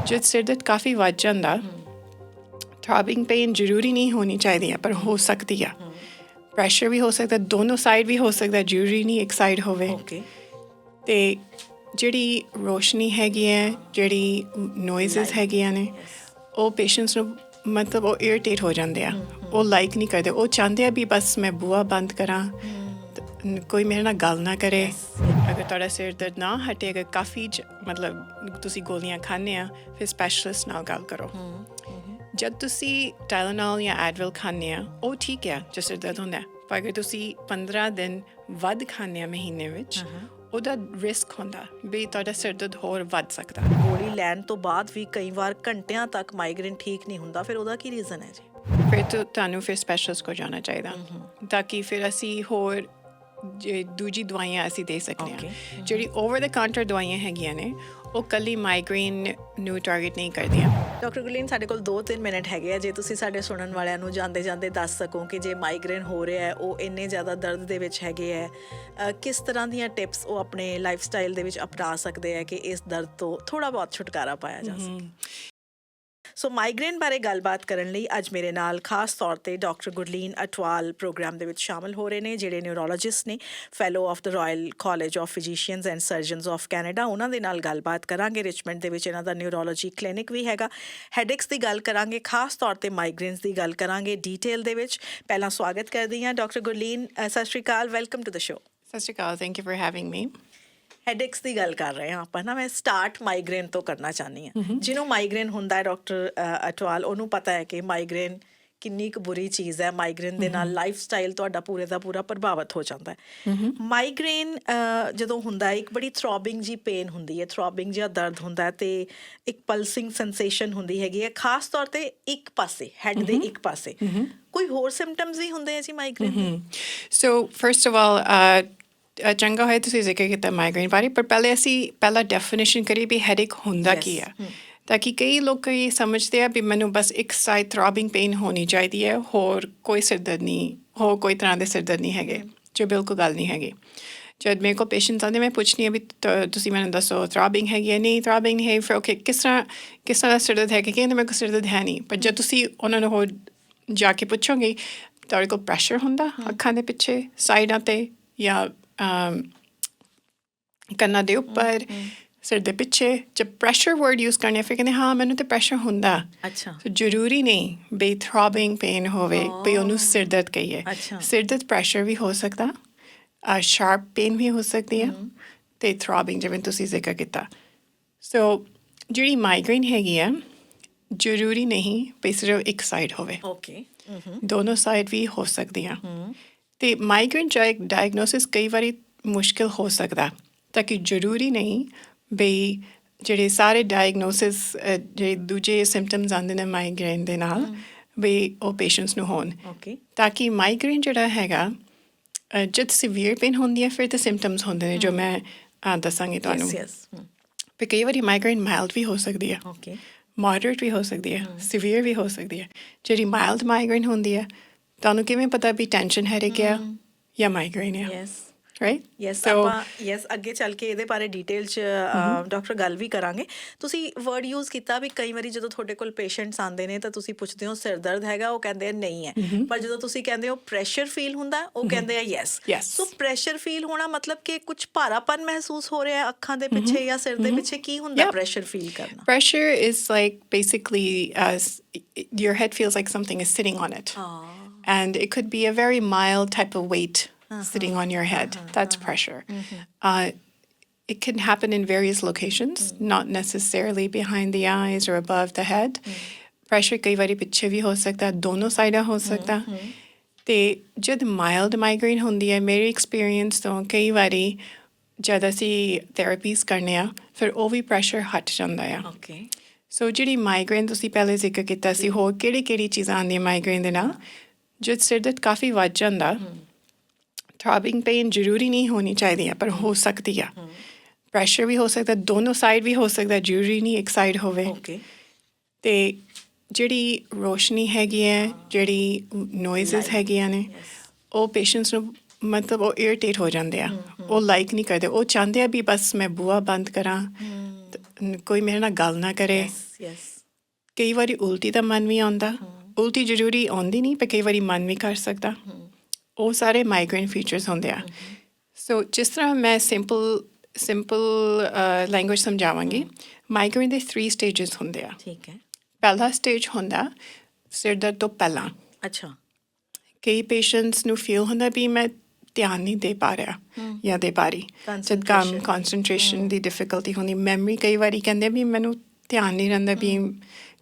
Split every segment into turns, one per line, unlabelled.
जब सिर दर्द काफ़ी ਵੱਧ ਜਾਂਦਾ ਥ੍ਰੋਬਿੰਗ ਪੇਨ ਜ਼ਰੂਰੀ ਨਹੀਂ ਹੋਣੀ ਚਾਹੀਦੀ ਹੈ ਪਰ ਹੋ ਸਕਦੀ ਆ ਪ੍ਰੈਸ਼ਰ ਵੀ ਹੋ ਸਕਦਾ ਦੋਨੋਂ ਸਾਈਡ ਵੀ ਹੋ ਸਕਦਾ ਜ਼ਰੂਰੀ ਨਹੀਂ ਇੱਕ ਸਾਈਡ ਹੋਵੇ ਅਤੇ ਜਿਹੜੀ ਰੋਸ਼ਨੀ ਹੈਗੀ ਹੈ ਜਿਹੜੀ ਨੋਇਜ਼ਸ ਹੈਗੀਆਂ ਨੇ ਉਹ ਪੇਸ਼ੈਂਟਸ ਨੂੰ ਮਤਲਬ ਉਹ ਇਰੀਟੇਟ ਹੋ ਜਾਂਦੇ ਆ ਉਹ ਲਾਈਕ ਨਹੀਂ ਕਰਦੇ ਉਹ ਚਾਹੁੰਦੇ ਆ ਵੀ ਬਸ ਮੈਂ ਬੂਹਾ ਬੰਦ ਕਰਾਂ ਕੋਈ ਮੇਰੇ ਨਾਲ ਗੱਲ ਨਾ ਕਰੇ ਅਗਰ ਤੁਹਾਡਾ ਸਿਰ ਦਰਦ ਨਾ ਹਟੇ ਅਗਰ ਕਾਫੀ ਮਤਲਬ ਤੁਸੀਂ ਗੋਲੀਆਂ ਖਾਂਦੇ ਆ ਫਿਰ ਸਪੈਸ਼ਲਿਸਟ ਨਾਲ ਗੱਲ ਕਰੋ ਜਦ ਤੁਸੀਂ ਟਾਈਲੇਨੋਲ ਜਾਂ ਐਡਵਿਲ ਖਾਂਦੇ ਆ ਉਹ ਠੀਕ ਆ ਜੇ ਸਿਰ ਦਰਦ ਹੁੰਦਾ ਪਰ ਅਗਰ ਤੁਸੀਂ 15 ਦਿਨ ਵੱਧ ਖਾਂਦੇ ਆ ਮਹੀਨੇ ਵਿੱਚ ਉਹਦਾ ਰਿਸਕ ਹੁੰਦਾ ਵੀ ਤੁਹਾਡਾ ਸਿਰ ਦਰਦ ਹੋਰ ਵੱਧ ਸਕਦਾ
ਗੋਲੀ ਲੈਣ ਤੋਂ ਬਾਅਦ ਵੀ ਕਈ ਵਾਰ ਘੰਟਿਆਂ ਤੱਕ ਮਾਈਗ੍ਰੇਨ ਠੀਕ ਨਹੀਂ ਹੁੰਦਾ ਫਿਰ ਉਹਦਾ ਕੀ ਰੀਜ਼ਨ ਹੈ ਜੀ
ਫਿਰ ਤੁਹਾਨੂੰ ਫਿਰ ਸਪੈਸ਼ਲਿਸਟ ਕੋਲ ਜਾਣਾ ਚਾਹੀਦਾ ਤਾਂ ਕਿ ਫਿਰ ਅਸੀਂ ਹੋਰ ਦੂਜੀ ਦਵਾਈਆਂ ਅਸੀਂ ਦੇ ਸਕਦੇ ਹਾਂ ਜਿਹੜੀ ਓਵਰ ਦ ਕਾਊਂਟਰ ਦਵਾਈਆਂ ਹੈਗੀਆਂ ਨੇ ਉਹ ਇਕੱਲੀ ਮਾਈਗ੍ਰੇਨ ਨੂੰ ਟਾਰਗੇਟ ਨਹੀਂ ਕਰਦੀਆਂ
ਡਾਕਟਰ ਗੁਰਲੀਨ ਸਾਡੇ ਕੋਲ 2-3 ਮਿੰਟ ਹੈਗੇ ਆ ਜੇ ਤੁਸੀਂ ਸਾਡੇ ਸੁਣਨ ਵਾਲਿਆਂ ਨੂੰ ਜਾਂਦੇ ਜਾਂਦੇ ਦੱਸ ਸਕੋ ਕਿ ਜੇ ਮਾਈਗ੍ਰੇਨ ਹੋ ਰਿਹਾ ਹੈ ਉਹ ਇੰਨੇ ਜ਼ਿਆਦਾ ਦਰਦ ਦੇ ਵਿੱਚ ਹੈਗੇ ਹੈ ਕਿਸ ਤਰ੍ਹਾਂ ਦੀਆਂ ਟਿਪਸ ਉਹ ਆਪਣੇ ਲਾਈਫ ਸਟਾਈਲ ਦੇ ਵਿੱਚ ਅਪਣਾ ਸਕਦੇ ਹੈ ਕਿ ਇਸ ਦਰਦ ਤੋਂ ਥੋੜ੍ਹਾ ਬਹੁਤ ਛੁਟਕਾਰਾ ਪਾਇਆ ਜਾ ਸਕੇ ਸੋ ਮਾਈਗ੍ਰੇਨ ਬਾਰੇ ਗੱਲਬਾਤ ਕਰਨ ਲਈ ਅੱਜ ਮੇਰੇ ਨਾਲ ਖਾਸ ਤੌਰ 'ਤੇ ਡਾਕਟਰ ਗੁਰਲੀਨ ਅਟਵਾਲ ਪ੍ਰੋਗਰਾਮ ਦੇ ਵਿੱਚ ਸ਼ਾਮਲ ਹੋ ਰਹੇ ਨੇ ਜਿਹੜੇ ਨਿਊਰੋਲੋਜਿਸਟ ਨੇ fellow of the royal college of physicians and surgeons of Canada ਉਹਨਾਂ ਦੇ ਨਾਲ ਗੱਲਬਾਤ ਕਰਾਂਗੇ ਰਿਚਮੰਡ ਦੇ ਵਿੱਚ ਇਹਨਾਂ ਦਾ ਨਿਊਰੋਲੋਜੀ ਕਲੀਨਿਕ ਵੀ ਹੈਗਾ ਹੈਡੇਕਸ ਦੀ ਗੱਲ ਕਰਾਂਗੇ ਖਾਸ ਤੌਰ 'ਤੇ ਮਾਈਗ੍ਰੇਨਸ ਦੀ ਗੱਲ ਕਰਾਂਗੇ ਡੀਟੇਲ ਦੇ ਵਿੱਚ ਪਹਿਲਾਂ ਸਵਾਗਤ ਕਰਦੀ ਹਾਂ ਡਾਕਟਰ ਗੁਰਲੀਨ ਸਤਿ ਸ਼੍ਰੀ ਅਕਾਲ ਵੈਲਕਮ ਟੂ ਦ ਸ਼ੋ
ਸਤਿ ਸ਼੍ਰੀ ਅਕਾਲ thank you for having me
headaches ਦੀ ਗੱਲ ਕਰ ਰਹੇ ਹਾਂ ਆਪਾਂ ਨਾ ਮੈਂ ਸਟਾਰਟ ਮਾਈਗ੍ਰੇਨ ਤੋਂ ਕਰਨਾ ਚਾਹੁੰਦੀ ਹਾਂ ਜਿਹਨੂੰ ਮਾਈਗ੍ਰੇਨ ਹੁੰਦਾ ਹੈ ਡਾਕਟਰ ਅਟਵਾਲ ਉਹਨੂੰ ਪਤਾ ਹੈ ਕਿ ਮਾਈਗ੍ਰੇਨ ਕਿੰਨੀ ਕੁ ਬੁਰੀ ਚੀਜ਼ ਹੈ ਮਾਈਗ੍ਰੇਨ ਦੇ ਨਾਲ ਲਾਈਫ ਸਟਾਈਲ ਤੁਹਾਡਾ ਪੂਰੇ ਦਾ ਪੂਰਾ ਪ੍ਰਭਾਵਿਤ ਹੋ ਜਾਂਦਾ ਹੈ ਮਾਈਗ੍ਰੇਨ ਜਦੋਂ ਹੁੰਦਾ ਹੈ ਇੱਕ ਬੜੀ ਥ੍ਰੋਬਿੰਗ ਜੀ ਪੇਨ ਹੁੰਦੀ ਹੈ ਥ੍ਰੋਬਿੰਗ ਜਿਹਾ ਦਰਦ ਹੁੰਦਾ ਹੈ ਅਤੇ ਇੱਕ ਪਲਸਿੰਗ ਸੈਂਸੇਸ਼ਨ ਹੁੰਦੀ ਹੈਗੀ ਹੈ ਖਾਸ ਤੌਰ 'ਤੇ ਇੱਕ ਪਾਸੇ ਹੈਡ ਦੇ ਇੱਕ ਪਾਸੇ ਕੋਈ ਹੋਰ ਸਿੰਪਟਮਸ ਵੀ ਹੁੰਦੇ ਆ ਜੀ ਮਾਈਗ੍ਰੇਨ ਦੇ
ਸੋ ਫਰਸਟ ਆਫ ਆਲ ਚੰਗਾ ਹੋਇਆ ਤੁਸੀਂ ਜ਼ਿਕਰ ਕੀਤਾ ਮਾਈਗ੍ਰੇਨ ਬਾਰੇ ਪਰ ਪਹਿਲਾਂ ਡੈਫੀਨੇਸ਼ਨ ਕਰੀਏ ਵੀ ਹੈਡੇਕ ਹੁੰਦਾ ਕੀ ਆ ਤਾਂ ਕਿ ਕਈ ਲੋਕ ਇਹ ਸਮਝਦੇ ਆ ਵੀ ਮੈਨੂੰ ਬਸ ਇੱਕ ਸਾਈਡ ਥ੍ਰੋਬਿੰਗ ਪੇਨ ਹੋਣੀ ਚਾਹੀਦੀ ਹੈ ਹੋਰ ਕੋਈ ਸਿਰ ਦਰਦ ਨਹੀਂ ਹੋਰ ਕੋਈ ਤਰ੍ਹਾਂ ਦੇ ਸਿਰ ਦਰਦ ਨਹੀਂ ਹੈਗੇ ਜੋ ਬਿਲਕੁਲ ਗੱਲ ਨਹੀਂ ਹੈਗੀ ਜਦ ਮੇਰੇ ਕੋਲ ਪੇਸ਼ੈਂਟਸ ਆਉਂਦੇ ਮੈਂ ਪੁੱਛਦੀ ਹਾਂ ਵੀ ਤੁਸੀਂ ਮੈਨੂੰ ਦੱਸੋ ਥ੍ਰੋਬਿੰਗ ਹੈਗੀ ਹੈ ਨਹੀਂ ਥ੍ਰੋਬਿੰਗ ਨਹੀਂ ਹੈ ਫਿਰ ਓਕੇ ਕਿਸ ਤਰ੍ਹਾਂ ਦਾ ਸਿਰ ਦਰਦ ਹੈ ਕਿ ਕਹਿੰਦੇ ਮੇਰੇ ਕੋਲ ਸਿਰ ਦਰਦ ਹੈ ਨਹੀਂ ਪਰ ਜਦ ਤੁਸੀਂ ਉਹਨਾਂ ਨੂੰ ਹੋਰ ਜਾ ਕੇ ਪੁੱਛੋਗੇ ਤੁਹਾਡੇ ਕੋਲ ਪ੍ਰੈਸ਼ਰ ਹੁੰਦਾ ਅੱਖਾਂ ਦੇ ਪਿੱਛੇ ਸਾਈਡਾਂ 'ਤੇ ਜਾਂ ਕੰਨਾਂ ਦੇ ਉੱਪਰ ਸਿਰ ਦੇ ਪਿੱਛੇ ਜਦ ਪ੍ਰੈਸ਼ਰ ਵਰਡ ਯੂਜ਼ ਕਰਨੇ ਫਿਰ ਕਹਿੰਦੇ ਹਾਂ ਮੈਨੂੰ ਤਾਂ ਪ੍ਰੈਸ਼ਰ ਹੁੰਦਾ
ਅੱਛਾ
ਜ਼ਰੂਰੀ ਨਹੀਂ ਬਈ ਥ੍ਰੋਬਿੰਗ ਪੇਨ ਹੋਵੇ ਬਈ ਉਹਨੂੰ ਸਿਰ ਦਰਦ ਕਹੀਏ ਸਿਰ ਦਰਦ ਪ੍ਰੈਸ਼ਰ ਵੀ ਹੋ ਸਕਦਾ ਸ਼ਾਰਪ ਪੇਨ ਵੀ ਹੋ ਸਕਦੀ ਹੈ ਅਤੇ ਥ੍ਰੋਬਿੰਗ ਜਿਵੇਂ ਤੁਸੀਂ ਜ਼ਿਕਰ ਕੀਤਾ ਸੋ ਜਿਹੜੀ ਮਾਈਗ੍ਰੇਨ ਹੈਗੀ ਆ ਜ਼ਰੂਰੀ ਨਹੀਂ ਬਈ ਸਿਰਫ ਇੱਕ ਸਾਈਡ ਹੋਵੇ
ਓਕੇ
ਦੋਨੋਂ ਸਾਈਡ ਵੀ ਹੋ ਸਕਦੀਆਂ ਅਤੇ ਮਾਈਗ੍ਰੇਨ ਡਾਇਗਨੋਸਿਸ ਕਈ ਵਾਰੀ ਮੁਸ਼ਕਿਲ ਹੋ ਸਕਦਾ ਤਾਂ ਕਿ ਜ਼ਰੂਰੀ ਨਹੀਂ ਬਈ ਜਿਹੜੇ ਸਾਰੇ ਡਾਇਗਨੋਸਿਸ ਜਿਹੜੇ ਦੂਜੇ ਸਿੰਪਟਮਸ ਆਉਂਦੇ ਨੇ ਮਾਈਗ੍ਰੇਨ ਦੇ ਨਾਲ ਬਈ ਉਹ ਪੇਸ਼ੈਂਟਸ ਨੂੰ ਹੋਣ ਤਾਂ ਕਿ ਮਾਈਗ੍ਰੇਨ ਜਿਹੜਾ ਹੈਗਾ ਜਦ ਸੀਵੀਅਰ ਪੇਨ ਹੁੰਦੀ ਹੈ ਫਿਰ ਤਾਂ ਸਿੰਪਟਮਸ ਹੁੰਦੇ ਨੇ ਜੋ ਮੈਂ ਦੱਸਾਂਗੀ ਤੁਹਾਨੂੰ ਫਿਰ ਕਈ ਵਾਰੀ ਮਾਈਗ੍ਰੇਨ ਮਾਈਲਡ ਵੀ ਹੋ ਸਕਦੀ ਹੈ ਮੋਡਰੇਟ ਵੀ ਹੋ ਸਕਦੀ ਹੈ ਸੀਵੀਅਰ ਵੀ ਹੋ ਸਕਦੀ ਹੈ ਜਿਹੜੀ ਮਾਈਲਡ ਮਾਈਗ੍ਰੇਨ ਹੁੰਦੀ ਹੈ ਤੁਹਾਨੂੰ ਕਿਵੇਂ ਪਤਾ ਵੀ ਟੈਨਸ਼ਨ ਹੈਡੇਕ ਆ ਜਾਂ ਮਾਈਗ੍ਰੇਨ ਆ ਰਾਈਟ
ਯੈਸ ਅੱਗੇ ਚੱਲ ਕੇ ਇਹਦੇ ਬਾਰੇ ਡੀਟੇਲ 'ਚ ਡਾਕਟਰ ਗੱਲ ਵੀ ਕਰਾਂਗੇ ਤੁਸੀਂ ਵਰਡ ਯੂਜ਼ ਕੀਤਾ ਵੀ ਕਈ ਵਾਰੀ ਜਦੋਂ ਤੁਹਾਡੇ ਕੋਲ ਪੇਸ਼ੈਂਟਸ ਆਉਂਦੇ ਨੇ ਤਾਂ ਤੁਸੀਂ ਪੁੱਛਦੇ ਹੋ ਸਿਰ ਦਰਦ ਹੈਗਾ ਉਹ ਕਹਿੰਦੇ ਆ ਨਹੀਂ ਹੈ ਪਰ ਜਦੋਂ ਤੁਸੀਂ ਕਹਿੰਦੇ ਹੋ ਪ੍ਰੈਸ਼ਰ ਫੀਲ ਹੁੰਦਾ ਉਹ ਕਹਿੰਦੇ ਆ ਯੈਸ ਸੋ ਪ੍ਰੈਸ਼ਰ ਫੀਲ ਹੋਣਾ ਮਤਲਬ ਕਿ ਕੁਝ ਭਾਰਾਪਨ ਮਹਿਸੂਸ ਹੋ ਰਿਹਾ ਅੱਖਾਂ ਦੇ ਪਿੱਛੇ ਜਾਂ ਸਿਰ ਦੇ ਪਿੱਛੇ ਕੀ ਹੁੰਦਾ ਪ੍ਰੈਸ਼ਰ ਫੀਲ ਕਰਨਾ
pressure is like basically your head feels like something is sitting on it and it could be a very mild type of weight sitting on your head. That's pressure. It can happen in various locations, not necessarily behind the eyes or above the head. Pressure ਕਈ ਵਾਰੀ ਪਿੱਛੇ ਵੀ ਹੋ ਸਕਦਾ ਦੋਨੋਂ ਸਾਈਡਾਂ ਹੋ ਸਕਦਾ ਅਤੇ ਜਦ ਮਾਈਲਡ ਮਾਈਗ੍ਰੇਨ ਹੁੰਦੀ ਹੈ ਮੇਰੇ ਐਕਸਪੀਰੀਅੰਸ ਤੋਂ ਕਈ ਵਾਰੀ ਜਦ ਅਸੀਂ ਥੈਰੇਪੀਜ਼ ਕਰਨੇ ਆ ਫਿਰ ਉਹ ਵੀ ਪ੍ਰੈਸ਼ਰ ਹਟ ਜਾਂਦਾ ਆ ਸੋ ਜਿਹੜੀ ਮਾਈਗ੍ਰੇਨ ਤੁਸੀਂ ਪਹਿਲੇ ਜ਼ਿਕਰ ਕੀਤਾ ਸੀ ਹੋਰ ਕਿਹੜੀ ਚੀਜ਼ਾਂ ਆਉਂਦੀਆਂ ਮਾਈਗ੍ਰੇਨ ਦੇ ਨਾਲ ਜਦ ਸਿਰ ਦਰਦ ਕਾਫੀ ਵੱਧ ਜਾਂਦਾ ਥ੍ਰੋਬਿੰਗ ਪੇਨ ਜ਼ਰੂਰੀ ਨਹੀਂ ਹੋਣੀ ਚਾਹੀਦੀ ਹੈ ਪਰ ਹੋ ਸਕਦੀ ਆ ਪ੍ਰੈਸ਼ਰ ਵੀ ਹੋ ਸਕਦਾ ਦੋਨੋਂ ਸਾਈਡ ਵੀ ਹੋ ਸਕਦਾ ਜ਼ਰੂਰੀ ਨਹੀਂ ਇੱਕ ਸਾਈਡ ਹੋਵੇ ਅਤੇ ਜਿਹੜੀ ਰੋਸ਼ਨੀ ਹੈਗੀ ਹੈ ਜਿਹੜੀ ਨੋਇਜ਼ਸ ਹੈਗੀਆਂ ਨੇ ਉਹ ਪੇਸ਼ੈਂਟਸ ਨੂੰ ਮਤਲਬ ਉਹ ਇਰੀਟੇਟ ਹੋ ਜਾਂਦੇ ਆ ਉਹ ਲਾਈਕ ਨਹੀਂ ਕਰਦੇ ਉਹ ਚਾਹੁੰਦੇ ਆ ਵੀ ਬਸ ਮੈਂ ਬੂਹਾ ਬੰਦ ਕਰਾਂ ਕੋਈ ਮੇਰੇ ਨਾਲ ਗੱਲ ਨਾ ਕਰੇ
ਯੈਸ
ਕਈ ਵਾਰੀ ਉਲਟੀ ਦਾ ਮਨ ਵੀ ਆਉਂਦਾ ਉਲਟੀ ਜ਼ਰੂਰੀ ਆਉਂਦੀ ਨਹੀਂ ਪਰ ਕਈ ਵਾਰੀ ਮਨ ਵੀ ਕਰ ਸਕਦਾ ਉਹ ਸਾਰੇ ਮਾਈਗ੍ਰੇਨ ਫੀਚਰਸ ਹੁੰਦੇ ਆ ਸੋ ਜਿਸ ਤਰ੍ਹਾਂ ਮੈਂ ਸਿੰਪਲ ਲੈਂਗੁਏਜ ਸਮਝਾਵਾਂਗੀ ਮਾਈਗ੍ਰੇਨ ਦੇ 3 ਸਟੇਜਸ ਹੁੰਦੇ ਆ
ਠੀਕ ਹੈ
ਪਹਿਲਾ ਸਟੇਜ ਹੁੰਦਾ ਸਿਰ ਦਰਦ ਤੋਂ ਪਹਿਲਾਂ
ਅੱਛਾ
ਕਈ ਪੇਸ਼ੈਂਟਸ ਨੂੰ ਫੀਲ ਹੁੰਦਾ ਵੀ ਮੈਂ ਧਿਆਨ ਨਹੀਂ ਦੇ ਪਾ ਰਿਹਾ ਜਾਂ ਦੇ ਪਾ ਰਹੀ ਜਦ ਕੰਮ ਕਨਸੈਂਟਰੇਸ਼ਨ ਦੀ ਡਿਫਿਕਲਟੀ ਹੁੰਦੀ ਮੈਮਰੀ ਕਈ ਵਾਰੀ ਕਹਿੰਦੇ ਵੀ ਮੈਨੂੰ ਧਿਆਨ ਨਹੀਂ ਰਹਿੰਦਾ ਵੀ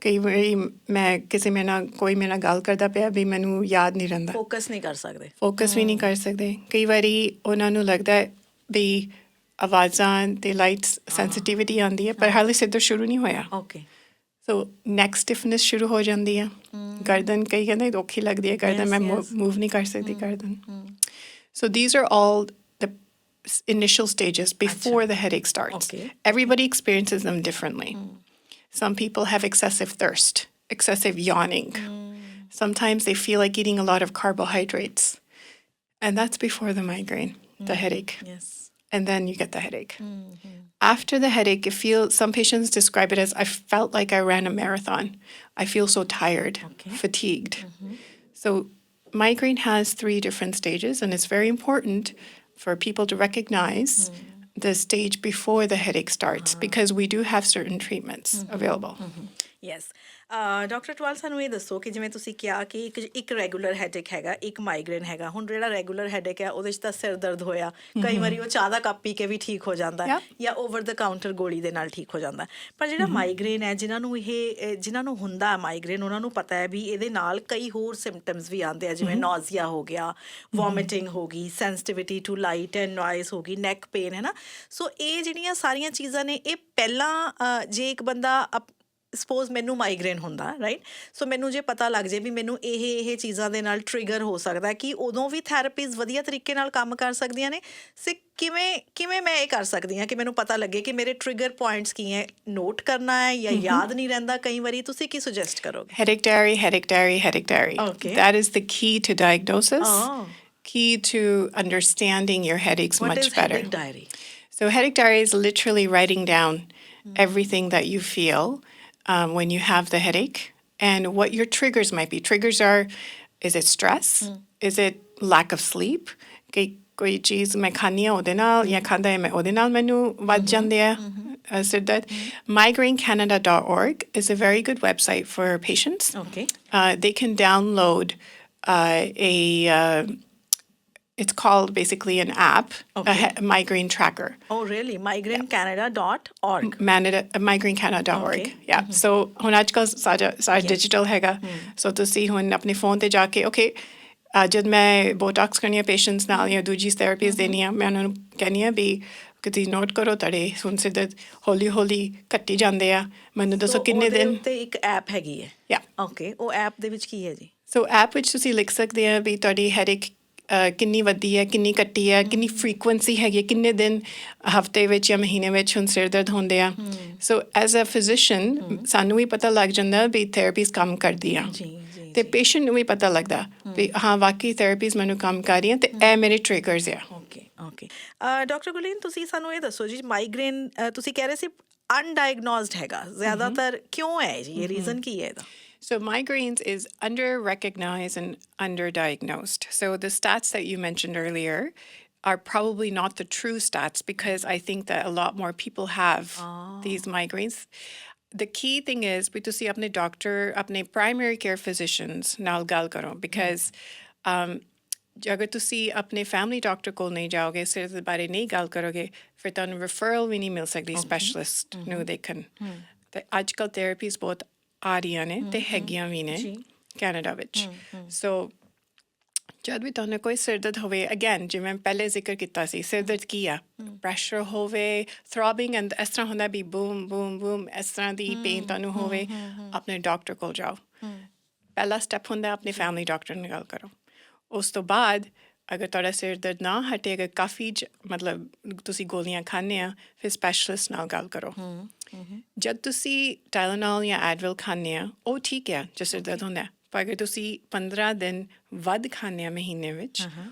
ਕਈ ਵਾਰੀ ਮੈਂ ਕਿਸੇ ਕੋਈ ਮੇਰੇ ਨਾਲ ਗੱਲ ਕਰਦਾ ਪਿਆ ਵੀ ਮੈਨੂੰ ਯਾਦ ਨਹੀਂ ਰਹਿੰਦਾ
ਫੋਕਸ ਨਹੀਂ ਕਰ ਸਕਦੇ
ਫੋਕਸ ਵੀ ਨਹੀਂ ਕਰ ਸਕਦੇ ਕਈ ਵਾਰੀ ਉਹਨਾਂ ਨੂੰ ਲੱਗਦਾ ਵੀ ਆਵਾਜ਼ਾਂ ਤੇ ਲਾਈਟਸ ਸੈਂਸਿਟੀਵਿਟੀ ਆਉਂਦੀ ਹੈ ਪਰ ਹਾਲੇ ਸਿੱਧਾ ਸ਼ੁਰੂ ਨਹੀਂ ਹੋਇਆ
ਓਕੇ
ਸੋ ਨੈਕ ਸਟਿਫਨੈਸ ਸ਼ੁਰੂ ਹੋ ਜਾਂਦੀ ਹੈ ਗਰਦਨ ਕਈ ਕਹਿੰਦੇ ਔਖੀ ਲੱਗਦੀ ਹੈ ਗਰਦਨ ਮੈਂ ਮੂਵ ਨਹੀਂ ਕਰ ਸਕਦੀ ਗਰਦਨ ਸੋ these are all the initial stages before the headache starts.
Okay.
Everybody experiences them differently. Some people have excessive thirst, excessive yawning. Sometimes they feel like eating a lot of carbohydrates. And that's before the migraine, the headache.
Yes
And then you get the headache. After the headache, some patients describe it as I felt like I ran a marathon. I feel so tired, fatigued. So migraine has 3 different stages, and it's very important for people to recognize the stage before the headache starts because we do have certain treatments available.
Yes doctor Twal ਸਾਨੂੰ ਇਹ ਦੱਸੋ ਕਿ ਜਿਵੇਂ ਤੁਸੀਂ ਕਿਹਾ ਕਿ ਇੱਕ regular headache ਹੈਗਾ ਇੱਕ ਮਾਈਗ੍ਰੇਨ ਹੈਗਾ ਹੁਣ ਜਿਹੜਾ ਰੈਗੂਲਰ ਹੈਡੇਕ ਹੈ ਉਹਦੇ 'ਚ ਤਾਂ ਸਿਰ ਦਰਦ ਹੋਇਆ ਕਈ ਵਾਰੀ ਉਹ ਚਾਹ ਦਾ ਕੱਪ ਪੀ ਕੇ ਵੀ ਠੀਕ ਹੋ ਜਾਂਦਾ ਜਾਂ ਓਵਰ ਦ ਕਾਊਂਟਰ ਗੋਲੀ ਦੇ ਨਾਲ ਠੀਕ ਹੋ ਜਾਂਦਾ ਪਰ ਜਿਹੜਾ ਮਾਈਗ੍ਰੇਨ ਹੈ ਜਿਨ੍ਹਾਂ ਨੂੰ ਹੁੰਦਾ ਮਾਈਗ੍ਰੇਨ ਉਹਨਾਂ ਨੂੰ ਪਤਾ ਹੈ ਵੀ ਇਹਦੇ ਨਾਲ ਕਈ ਹੋਰ ਸਿੰਪਟਮਸ ਵੀ ਆਉਂਦੇ ਆ ਜਿਵੇਂ ਨੌਜ਼ੀਆ ਹੋ ਗਿਆ ਵੋਮਿਟਿੰਗ ਹੋ ਗਈ sensitivity to light and noise ਹੋ ਗਈ ਨੈਕ ਪੇਨ ਹੈ ਨਾ ਸੋ ਇਹ ਜਿਹੜੀਆਂ ਸਾਰੀਆਂ ਚੀਜ਼ਾਂ ਨੇ ਇਹ ਪਹਿਲਾਂ ਜੇ ਇੱਕ ਬੰਦਾ ਸਪੋਜ਼ ਮੈਨੂੰ ਮਾਈਗ੍ਰੇਨ ਹੁੰਦਾ ਰਾਈਟ ਸੋ ਮੈਨੂੰ ਜੇ ਪਤਾ ਲੱਗ ਜੇ ਵੀ ਮੈਨੂੰ ਇਹ ਚੀਜ਼ਾਂ ਦੇ ਨਾਲ ਟ੍ਰਿਗਰ ਹੋ ਸਕਦਾ ਕਿ ਉਦੋਂ ਵੀ ਥੈਰੇਪੀਜ਼ ਵਧੀਆ ਤਰੀਕੇ ਨਾਲ ਕੰਮ ਕਰ ਸਕਦੀਆਂ ਨੇ ਸੇ ਕਿਵੇਂ ਮੈਂ ਇਹ ਕਰ ਸਕਦੀ ਹਾਂ ਕਿ ਮੈਨੂੰ ਪਤਾ ਲੱਗੇ ਕਿ ਮੇਰੇ ਟ੍ਰਿਗਰ ਪੁਆਇੰਟਸ ਕੀ ਹੈ ਨੋਟ ਕਰਨਾ ਹੈ ਜਾਂ ਯਾਦ ਨਹੀਂ ਰਹਿੰਦਾ ਕਈ ਵਾਰੀ ਤੁਸੀਂ ਕੀ ਸੁਜੈਸਟ ਕਰੋਗੇ
Headache diary.
Okay.
That is the key to diagnosis, key to understanding your headaches
What
much
is
better.
headache diary?
So headache diary is literally writing down everything that you feel when you have the headache and what your triggers might be. Triggers are, is it stress? Is it lack of sleep? ਕੋਈ ਚੀਜ਼ ਮੈਂ ਖਾਂਦੀ ਹਾਂ ਉਹਦੇ ਨਾਲ ਜਾਂ ਖਾਂਦਾ ਮੈਂ ਉਹਦੇ ਨਾਲ ਮੈਨੂੰ ਵੱਧ ਜਾਂਦੇ ਆ ਸਿਰ ਦਰਦ migrainecanada.org is a very good website for patients.
Okay.
They can download it's called basically an app, a migraine tracker.
Oh, really? migrainecanada.org.
migrainecanada.org.
Okay.
Yeah. So ਹੁਣ ਅੱਜ ਕੱਲ੍ਹ ਸਾਰਾ ਡਿਜੀਟਲ ਹੈਗਾ ਸੋ ਤੁਸੀਂ ਹੁਣ ਆਪਣੇ ਫੋਨ ਤੇ ਜਾ ਕੇ ਓਕੇ ਜਦ ਮੈਂ ਬੋਟੌਕਸ ਕਰਨੀ ਆ ਪੇਸ਼ੈਂਟਸ ਨਾਲ ਜਾਂ ਦੂਜੀ ਥੈਰੇਪੀਜ਼ ਦੇਣੀ ਆ ਮੈਂ ਉਹਨਾਂ ਨੂੰ ਕਹਿੰਦੀ ਆ ਵੀ ਕਿ ਤੁਸੀਂ ਨੋਟ ਕਰੋ ਤੁਹਾਡੇ ਹੁਣ ਸਿਰ ਦਰਦ ਹੌਲੀ ਹੌਲੀ ਘੱਟੀ ਜਾਂਦੇ ਆ ਮੈਨੂੰ ਦੱਸੋ ਕਿੰਨੇ ਦਿਨ
ਤੇ ਇੱਕ ਐਪ ਹੈਗੀ ਹੈ
ਯਾ
ਓਕੇ ਉਹ ਐਪ ਦੇ ਵਿੱਚ ਕੀ ਹੈ ਜੀ
ਸੋ ਐਪ ਵਿੱਚ ਤੁਸੀਂ ਲਿਖ ਸਕਦੇ ਆ ਵੀ ਤੁਹਾਡੀ ਹੈਡੇਕ ਕਿੰਨੀ ਵੱਧੀ ਹੈ ਕਿੰਨੀ ਘੱਟੀ ਹੈ ਕਿੰਨੀ ਫ੍ਰੀਕੁਐਂਸੀ ਹੈਗੀ ਹੈ ਕਿੰਨੇ ਦਿਨ ਹਫਤੇ ਵਿੱਚ ਜਾਂ ਮਹੀਨੇ ਵਿੱਚ ਹੁਣ ਸਿਰ ਦਰਦ ਹੁੰਦੇ ਆ ਸੋ ਐਜ਼ ਅ ਫਿਜ਼ੀਸ਼ੀਅਨ ਸਾਨੂੰ ਵੀ ਪਤਾ ਲੱਗ ਜਾਂਦਾ ਵੀ ਥੈਰੇਪੀਜ਼ ਕੰਮ ਕਰਦੀਆਂ ਤੇ ਪੇਸ਼ੈਂਟ ਨੂੰ ਵੀ ਪਤਾ ਲੱਗਦਾ ਵੀ ਹਾਂ ਵਾਕਈ ਥੈਰੇਪੀਜ਼ ਮੈਨੂੰ ਕੰਮ ਕਰ ਰਹੀਆਂ ਤੇ ਇਹ ਮੇਰੇ ਟ੍ਰਿਗਰਸ ਆ
ਓਕੇ ਡਾਕਟਰ ਗੁਲੀਨ ਤੁਸੀਂ ਸਾਨੂੰ ਇਹ ਦੱਸੋ ਜੀ ਮਾਈਗ੍ਰੇਨ ਤੁਸੀਂ ਕਹਿ ਰਹੇ ਸੀ ਅਨਡਾਇਗਨੋਜ਼ਡ ਹੈਗਾ ਜ਼ਿਆਦਾਤਰ ਕਿਉਂ ਹੈ ਜੀ ਇਹ ਰੀਜ਼ਨ ਕੀ ਹੈ ਇਹਦਾ
So migraines is under-recognized and under-diagnosed. So the stats that you mentioned earlier are probably not the true stats because I think that a lot more people have these migraines. The key thing is we to see apne doctor, apne primary care physicians naal gal karo because ਅਗਰ ਤੁਸੀਂ ਆਪਣੇ family doctor ਕੋਲ ਨਹੀਂ ਜਾਓਗੇ ਸਿਰ ਦੇ ਬਾਰੇ ਨਹੀਂ ਗੱਲ ਕਰੋਗੇ ਫਿਰ ਤੁਹਾਨੂੰ ਰੈਫਰਲ ਵੀ ਨਹੀਂ ਮਿਲ ਸਕਦੀ ਸਪੈਸ਼ਲਿਸਟ ਨੂੰ ਦੇਖਣ ਤੇ ਅੱਜ ਕੱਲ੍ਹ ਥੈਰੇਪੀਜ਼ ਬਹੁਤ ਆ ਰਹੀਆਂ ਨੇ ਤੇ ਹੈਗੀਆਂ ਵੀ ਨੇ ਕੈਨੇਡਾ ਵਿੱਚ ਸੋ ਜਦ ਵੀ ਤੁਹਾਨੂੰ ਕੋਈ ਸਿਰ ਦਰਦ ਹੋਵੇ ਅਗੇਨ ਜਿਵੇਂ ਪਹਿਲੇ ਜ਼ਿਕਰ ਕੀਤਾ ਸੀ ਸਿਰ ਦਰਦ ਕੀ ਆ ਪ੍ਰੈਸ਼ਰ ਹੋਵੇ ਥਰੋਬਿੰਗ ਐਂਡ ਇਸ ਤਰ੍ਹਾਂ ਹੁੰਦਾ ਵੀ ਬੂਮ ਬੂਮ ਬੂਮ ਇਸ ਤਰ੍ਹਾਂ ਦੀ ਪੇਨ ਤੁਹਾਨੂੰ ਹੋਵੇ ਆਪਣੇ ਡਾਕਟਰ ਕੋਲ ਜਾਓ ਪਹਿਲਾ ਸਟੈਪ ਹੁੰਦਾ ਆਪਣੇ ਫੈਮਿਲੀ ਡਾਕਟਰ ਨਾਲ ਗੱਲ ਕਰੋ ਉਸ ਤੋਂ ਬਾਅਦ ਅਗਰ ਤੁਹਾਡਾ ਸਿਰ ਦਰਦ ਨਾ ਹਟੇ ਅਗਰ ਕਾਫੀ ਮਤਲਬ ਤੁਸੀਂ ਗੋਲੀਆਂ ਖਾਂਦੇ ਆ ਫਿਰ ਸਪੈਸ਼ਲਿਸਟ ਨਾਲ ਗੱਲ ਕਰੋ ਜਦ ਤੁਸੀਂ ਟਾਈਲੇਨੋਲ ਜਾਂ ਐਡਵਿਲ ਖਾਂਦੇ ਆ ਉਹ ਠੀਕ ਆ ਜੇ ਸਿਰ ਦਰਦ ਹੁੰਦਾ ਪਰ ਅਗਰ ਤੁਸੀਂ 15 ਦਿਨ ਵੱਧ ਖਾਂਦੇ ਆ ਮਹੀਨੇ ਵਿੱਚ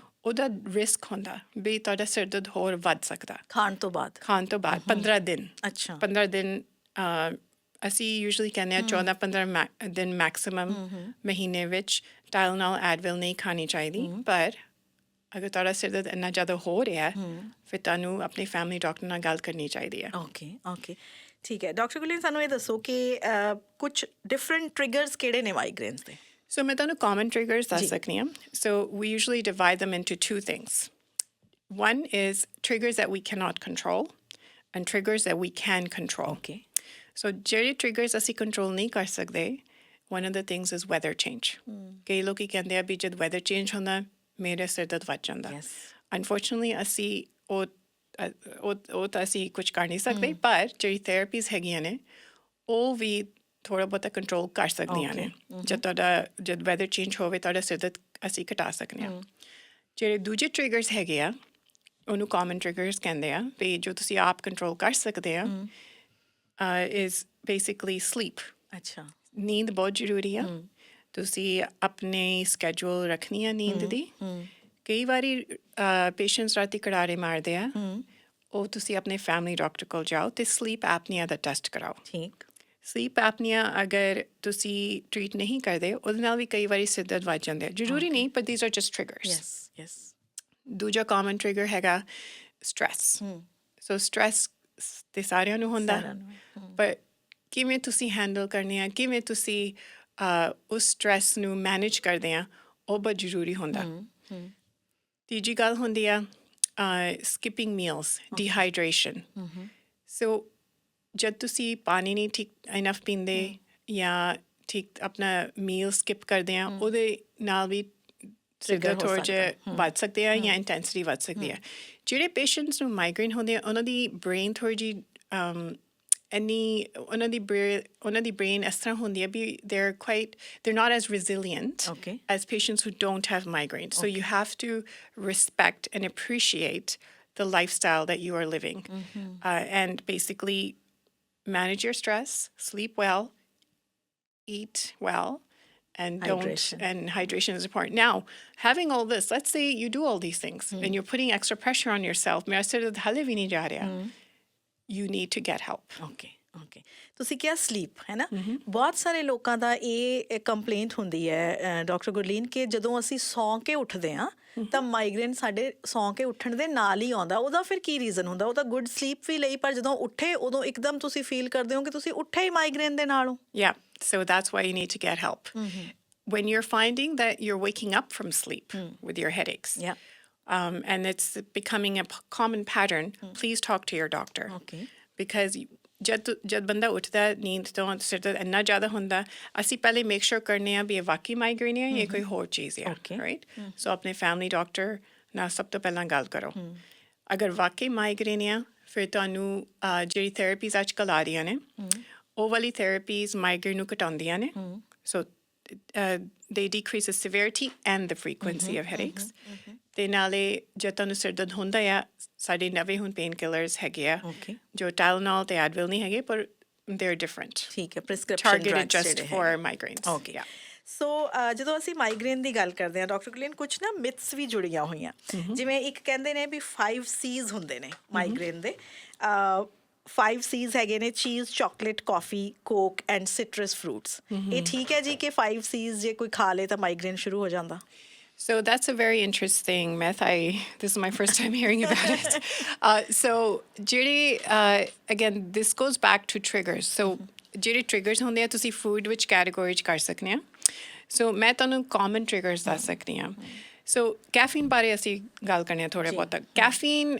ਉਹਦਾ ਰਿਸਕ ਹੁੰਦਾ ਵੀ ਤੁਹਾਡਾ ਸਿਰ ਦਰਦ ਹੋਰ ਵੱਧ ਸਕਦਾ
ਖਾਣ ਤੋਂ ਬਾਅਦ
15 ਦਿਨ
ਅੱਛਾ
15 ਦਿਨ ਅਸੀਂ ਯੂਜੂਅਲੀ ਕਹਿੰਦੇ ਆ 14-15 ਦਿਨ ਮੈਕਸਿਮਮ ਮਹੀਨੇ ਵਿੱਚ ਟਾਈਲਨੋਲ ਐਡਵਿਲ ਨਹੀਂ ਖਾਣੀ ਚਾਹੀਦੀ ਪਰ ਅਗਰ ਤੁਹਾਡਾ ਸਿਰ ਦਰਦ ਇੰਨਾ ਜ਼ਿਆਦਾ ਹੋ ਰਿਹਾ ਫਿਰ ਤੁਹਾਨੂੰ ਆਪਣੇ ਫੈਮਿਲੀ ਡਾਕਟਰ ਨਾਲ ਗੱਲ ਕਰਨੀ ਚਾਹੀਦੀ ਹੈ
ਓਕੇ ਠੀਕ ਹੈ ਡਾਕਟਰ ਗੁਰਲੀਨ ਸਾਨੂੰ ਇਹ ਦੱਸੋ ਕਿ ਕੁਝ ਡਿਫਰੈਂਟ ਟ੍ਰਿਗਰਸ ਕਿਹੜੇ ਨੇ ਮਾਈਗ੍ਰੇਨਸ ਦੇ
So ਮੈਂ ਤੁਹਾਨੂੰ common triggers ਦੱਸ ਸਕਦੀ ਹਾਂ so we usually divide them into two things one is triggers that we cannot control and triggers that we can control
okay
So ਜਿਹੜੇ triggers ਅਸੀਂ control ਨਹੀਂ ਕਰ ਸਕਦੇ one of the things is weather change ਕਈ ਲੋਕੀ ਕਹਿੰਦੇ ਆ ਵੀ ਜਦ weather change ਹੁੰਦਾ ਮੇਰੇ ਸਿਰ ਦਰਦ ਵੱਧ ਜਾਂਦਾ
Yes.
unfortunately ਅਸੀਂ ਉਹ ਤਾਂ ਅਸੀਂ ਕੁਝ ਕਰ ਨਹੀਂ ਸਕਦੇ ਪਰ ਜਿਹੜੀ ਥੈਰੇਪੀਜ਼ ਹੈਗੀਆਂ ਨੇ ਉਹ ਵੀ ਥੋੜ੍ਹਾ ਬਹੁਤਾ ਕੰਟਰੋਲ ਕਰ ਸਕਦੀਆਂ ਨੇ ਜਦ ਵੈਦਰ ਚੇਂਜ ਹੋਵੇ ਤੁਹਾਡਾ ਸਿਰ ਦਰਦ ਅਸੀਂ ਘਟਾ ਸਕਦੇ ਹਾਂ ਜਿਹੜੇ ਦੂਜੇ ਟ੍ਰਿਗਰਸ ਹੈਗੇ ਆ ਉਹਨੂੰ ਕਾਮਨ ਟ੍ਰਿਗਰਸ ਕਹਿੰਦੇ ਆ ਵੀ ਜੋ ਤੁਸੀਂ ਆਪ ਕੰਟਰੋਲ ਕਰ ਸਕਦੇ ਆ ਇਜ਼ ਬੇਸਿਕਲੀ ਸਲੀਪ
ਅੱਛਾ
ਨੀਂਦ ਬਹੁਤ ਜ਼ਰੂਰੀ ਆ ਤੁਸੀਂ ਆਪਣੇ ਸਕੈਜੂਲ ਰੱਖਣੀ ਆ ਨੀਂਦ ਦੀ ਕਈ ਵਾਰੀ ਪੇਸ਼ੈਂਟਸ ਰਾਤੀ ਕੜਾਰੇ ਮਾਰਦੇ ਆ ਉਹ ਤੁਸੀਂ ਆਪਣੇ ਫੈਮਿਲੀ ਡਾਕਟਰ ਕੋਲ ਜਾਓ ਤੇ ਸਲੀਪ ਐਪਨੀਆ ਦਾ ਟੈਸਟ ਕਰਾਓ
ਠੀਕ
ਸਲੀਪ ਐਪਨੀਆ ਅਗਰ ਤੁਸੀਂ ਟ੍ਰੀਟ ਨਹੀਂ ਕਰਦੇ ਉਹਦੇ ਨਾਲ ਵੀ ਕਈ ਵਾਰੀ ਸਿਰ ਦਰਦ ਵੱਧ ਜਾਂਦੇ ਆ ਜ਼ਰੂਰੀ ਨਹੀਂ ਪਰ ਥੀਸ ਆਰ ਜਸਟ ਟ੍ਰਿਗਰਸ
ਯੈਸ
ਦੂਜਾ ਕਾਮਨ ਟ੍ਰਿਗਰ ਹੈਗਾ ਸਟ੍ਰੈਸ ਸੋ ਸਟ੍ਰੈਸ ਤੇ ਸਾਰਿਆਂ ਨੂੰ ਹੁੰਦਾ ਪਰ ਕਿਵੇਂ ਤੁਸੀਂ ਹੈਂਡਲ ਕਰਨੇ ਆ ਕਿਵੇਂ ਤੁਸੀਂ ਉਸ ਸਟ੍ਰੈਸ ਨੂੰ ਮੈਨੇਜ ਕਰਦੇ ਆ ਉਹ ਬਹੁਤ ਜ਼ਰੂਰੀ ਹੁੰਦਾ ਤੀਜੀ ਗੱਲ ਹੁੰਦੀ ਆ ਸਕਿਪਿੰਗ ਮੀਲਸ ਡੀਹਾਈਡਰੇਸ਼ਨ ਸੋ ਜਦ ਤੁਸੀਂ ਪਾਣੀ ਨਹੀਂ ਠੀਕ ਇਨਫ ਪੀਂਦੇ ਜਾਂ ਠੀਕ ਆਪਣਾ ਮੀਲ ਸਕਿਪ ਕਰਦੇ ਆ ਉਹਦੇ ਨਾਲ ਵੀ ਸਿਰ ਥੋੜ੍ਹਾ ਜਿਹਾ ਵੱਧ ਸਕਦੇ ਆ ਜਾਂ ਇੰਟੈਂਸਿਟੀ ਵੱਧ ਸਕਦੀ ਆ ਜਿਹੜੇ ਪੇਸ਼ੈਂਟਸ ਨੂੰ ਮਾਈਗ੍ਰੇਨ ਹੁੰਦੇ ਆ ਉਹਨਾਂ ਦੀ ਬ੍ਰੇਨ ਥੋੜ੍ਹੀ ਜਿਹੀ ਉਹਨਾਂ ਦੀ ਬ੍ਰੇਨ ਇਸ ਤਰ੍ਹਾਂ ਹੁੰਦੀ ਹੈ ਵੀ they're not as resilient as patients who don't have migraine. So you have to respect and appreciate the lifestyle that you are living and basically manage your stress, sleep well, eat well, and hydration is important. Now, having all this, let's say you do all these things and you're putting extra pressure on yourself. ਮੇਰਾ ਸਿਰ ਦਰਦ ਹਾਲੇ ਵੀ ਨਹੀਂ ਜਾ ਰਿਹਾ you need to get help.
Okay ਤੁਸੀਂ ਕਿਹਾ sleep ਹੈ ਨਾ ਬਹੁਤ ਸਾਰੇ ਲੋਕਾਂ ਦਾ ਇਹ ਕੰਪਲੇਂਟ ਹੁੰਦੀ ਹੈ ਡਾਕਟਰ ਗੁਰਲੀਨ ਕਿ ਜਦੋਂ ਅਸੀਂ ਸੌਂ ਕੇ ਉੱਠਦੇ ਹਾਂ ਤਾਂ ਮਾਈਗ੍ਰੇਨ ਸਾਡੇ ਸੌਂ ਕੇ ਉੱਠਣ ਦੇ ਨਾਲ ਹੀ ਆਉਂਦਾ ਉਹਦਾ ਫਿਰ ਕੀ ਰੀਜ਼ਨ ਹੁੰਦਾ ਉਹ ਤਾਂ ਗੁੱਡ ਸਲੀਪ ਵੀ ਲਈ ਪਰ ਜਦੋਂ ਉੱਠੇ ਉਦੋਂ ਇੱਕਦਮ ਤੁਸੀਂ ਫੀਲ ਕਰਦੇ ਹੋ ਕਿ ਤੁਸੀਂ ਉੱਠੇ ਹੀ ਮਾਈਗ੍ਰੇਨ ਦੇ ਨਾਲੋਂ
Yeah, so that's why you need to get help. When you're finding that you're waking up from sleep with your headaches, and it's becoming a common pattern, please talk to your doctor.
Okay.
Because ਜਦ ਬੰਦਾ ਉੱਠਦਾ ਨੀਂਦ ਤੋਂ ਸਿਰ ਦਰਦ ਇੰਨਾ ਜ਼ਿਆਦਾ ਹੁੰਦਾ ਅਸੀਂ ਪਹਿਲੇ ਮੇਕ ਸ਼ੋਰ ਕਰਨੇ ਆ ਵੀ ਇਹ ਵਾਕਈ ਮਾਈਗ੍ਰੇਨ ਹੈ ਜਾਂ ਕੋਈ ਹੋਰ ਚੀਜ਼ ਹੈ ਰਾਈਟ ਸੋ ਆਪਣੇ ਫੈਮਿਲੀ ਡਾਕਟਰ ਨਾਲ ਸਭ ਤੋਂ ਪਹਿਲਾਂ ਗੱਲ ਕਰੋ ਅਗਰ ਵਾਕਈ ਮਾਈਗ੍ਰੇਨ ਆ ਫਿਰ ਤੁਹਾਨੂੰ ਜਿਹੜੀ ਥੈਰੇਪੀਜ਼ ਅੱਜ ਕੱਲ੍ਹ ਆ ਰਹੀਆਂ ਨੇ ਉਹ ਵਾਲੀ ਥੈਰੇਪੀਜ਼ ਮਾਈਗ੍ਰੇਨ ਨੂੰ ਘਟਾਉਂਦੀਆਂ ਨੇ ਸੋ they decrease the severity and the frequency of headaches. ਤੇ ਨਾਲੇ ਜੇ ਤੁਹਾਨੂੰ ਸਿਰ ਦਰਦ ਹੁੰਦਾ ਆ ਸਾਡੇ ਨਵੇਂ ਹੁਣ ਪੇਨ ਕਿਲਰਸ ਹੈਗੇ ਆ ਜੋ ਟਾਈਲਨੋਲ ਤੇ ਐਡਵਿਲ ਨਹੀਂ ਹੈਗੇ ਪਰ they are different.
ਠੀਕ ਹੈ prescription
Targeted just for migraines.
Okay so ਜਦੋਂ ਅਸੀਂ ਮਾਈਗ੍ਰੇਨ ਦੀ ਗੱਲ ਕਰਦੇ ਹਾਂ ਡਾਕਟਰ ਗੁਰਲੀਨ ਕੁਝ ਨਾ ਮਿਥਸ ਵੀ ਜੁੜੀਆਂ ਹੋਈਆਂ ਜਿਵੇਂ ਇੱਕ ਕਹਿੰਦੇ ਨੇ ਵੀ 5 C's ਹੁੰਦੇ ਨੇ ਮਾਈਗ੍ਰੇਨ ਦੇ 5 C's ਹੈਗੇ ਨੇ ਚੀਜ਼ chocolate coffee Coke and citrus fruits ਇਹ ਠੀਕ ਹੈ ਜੀ ਕਿ 5 C's ਜੇ ਕੋਈ ਖਾ ਲੇ ਤਾਂ ਮਾਈਗ੍ਰੇਨ ਸ਼ੁਰੂ ਹੋ ਜਾਂਦਾ
So that's a very interesting myth. This is my first time hearing about it. So again, this goes back to triggers. So ਜਿਹੜੇ triggers ਹੁੰਦੇ ਆ ਤੁਸੀਂ food ਵਿੱਚ category ਚ ਕਰ ਸਕਦੇ ਆ So ਮੈਂ ਤੁਹਾਨੂੰ common triggers ਦੱਸ ਸਕਦੀ ਹਾਂ So caffeine ਬਾਰੇ ਅਸੀਂ ਗੱਲ ਕਰਨੀ ਆ ਥੋੜ੍ਹਾ ਬਹੁਤਾ Caffeine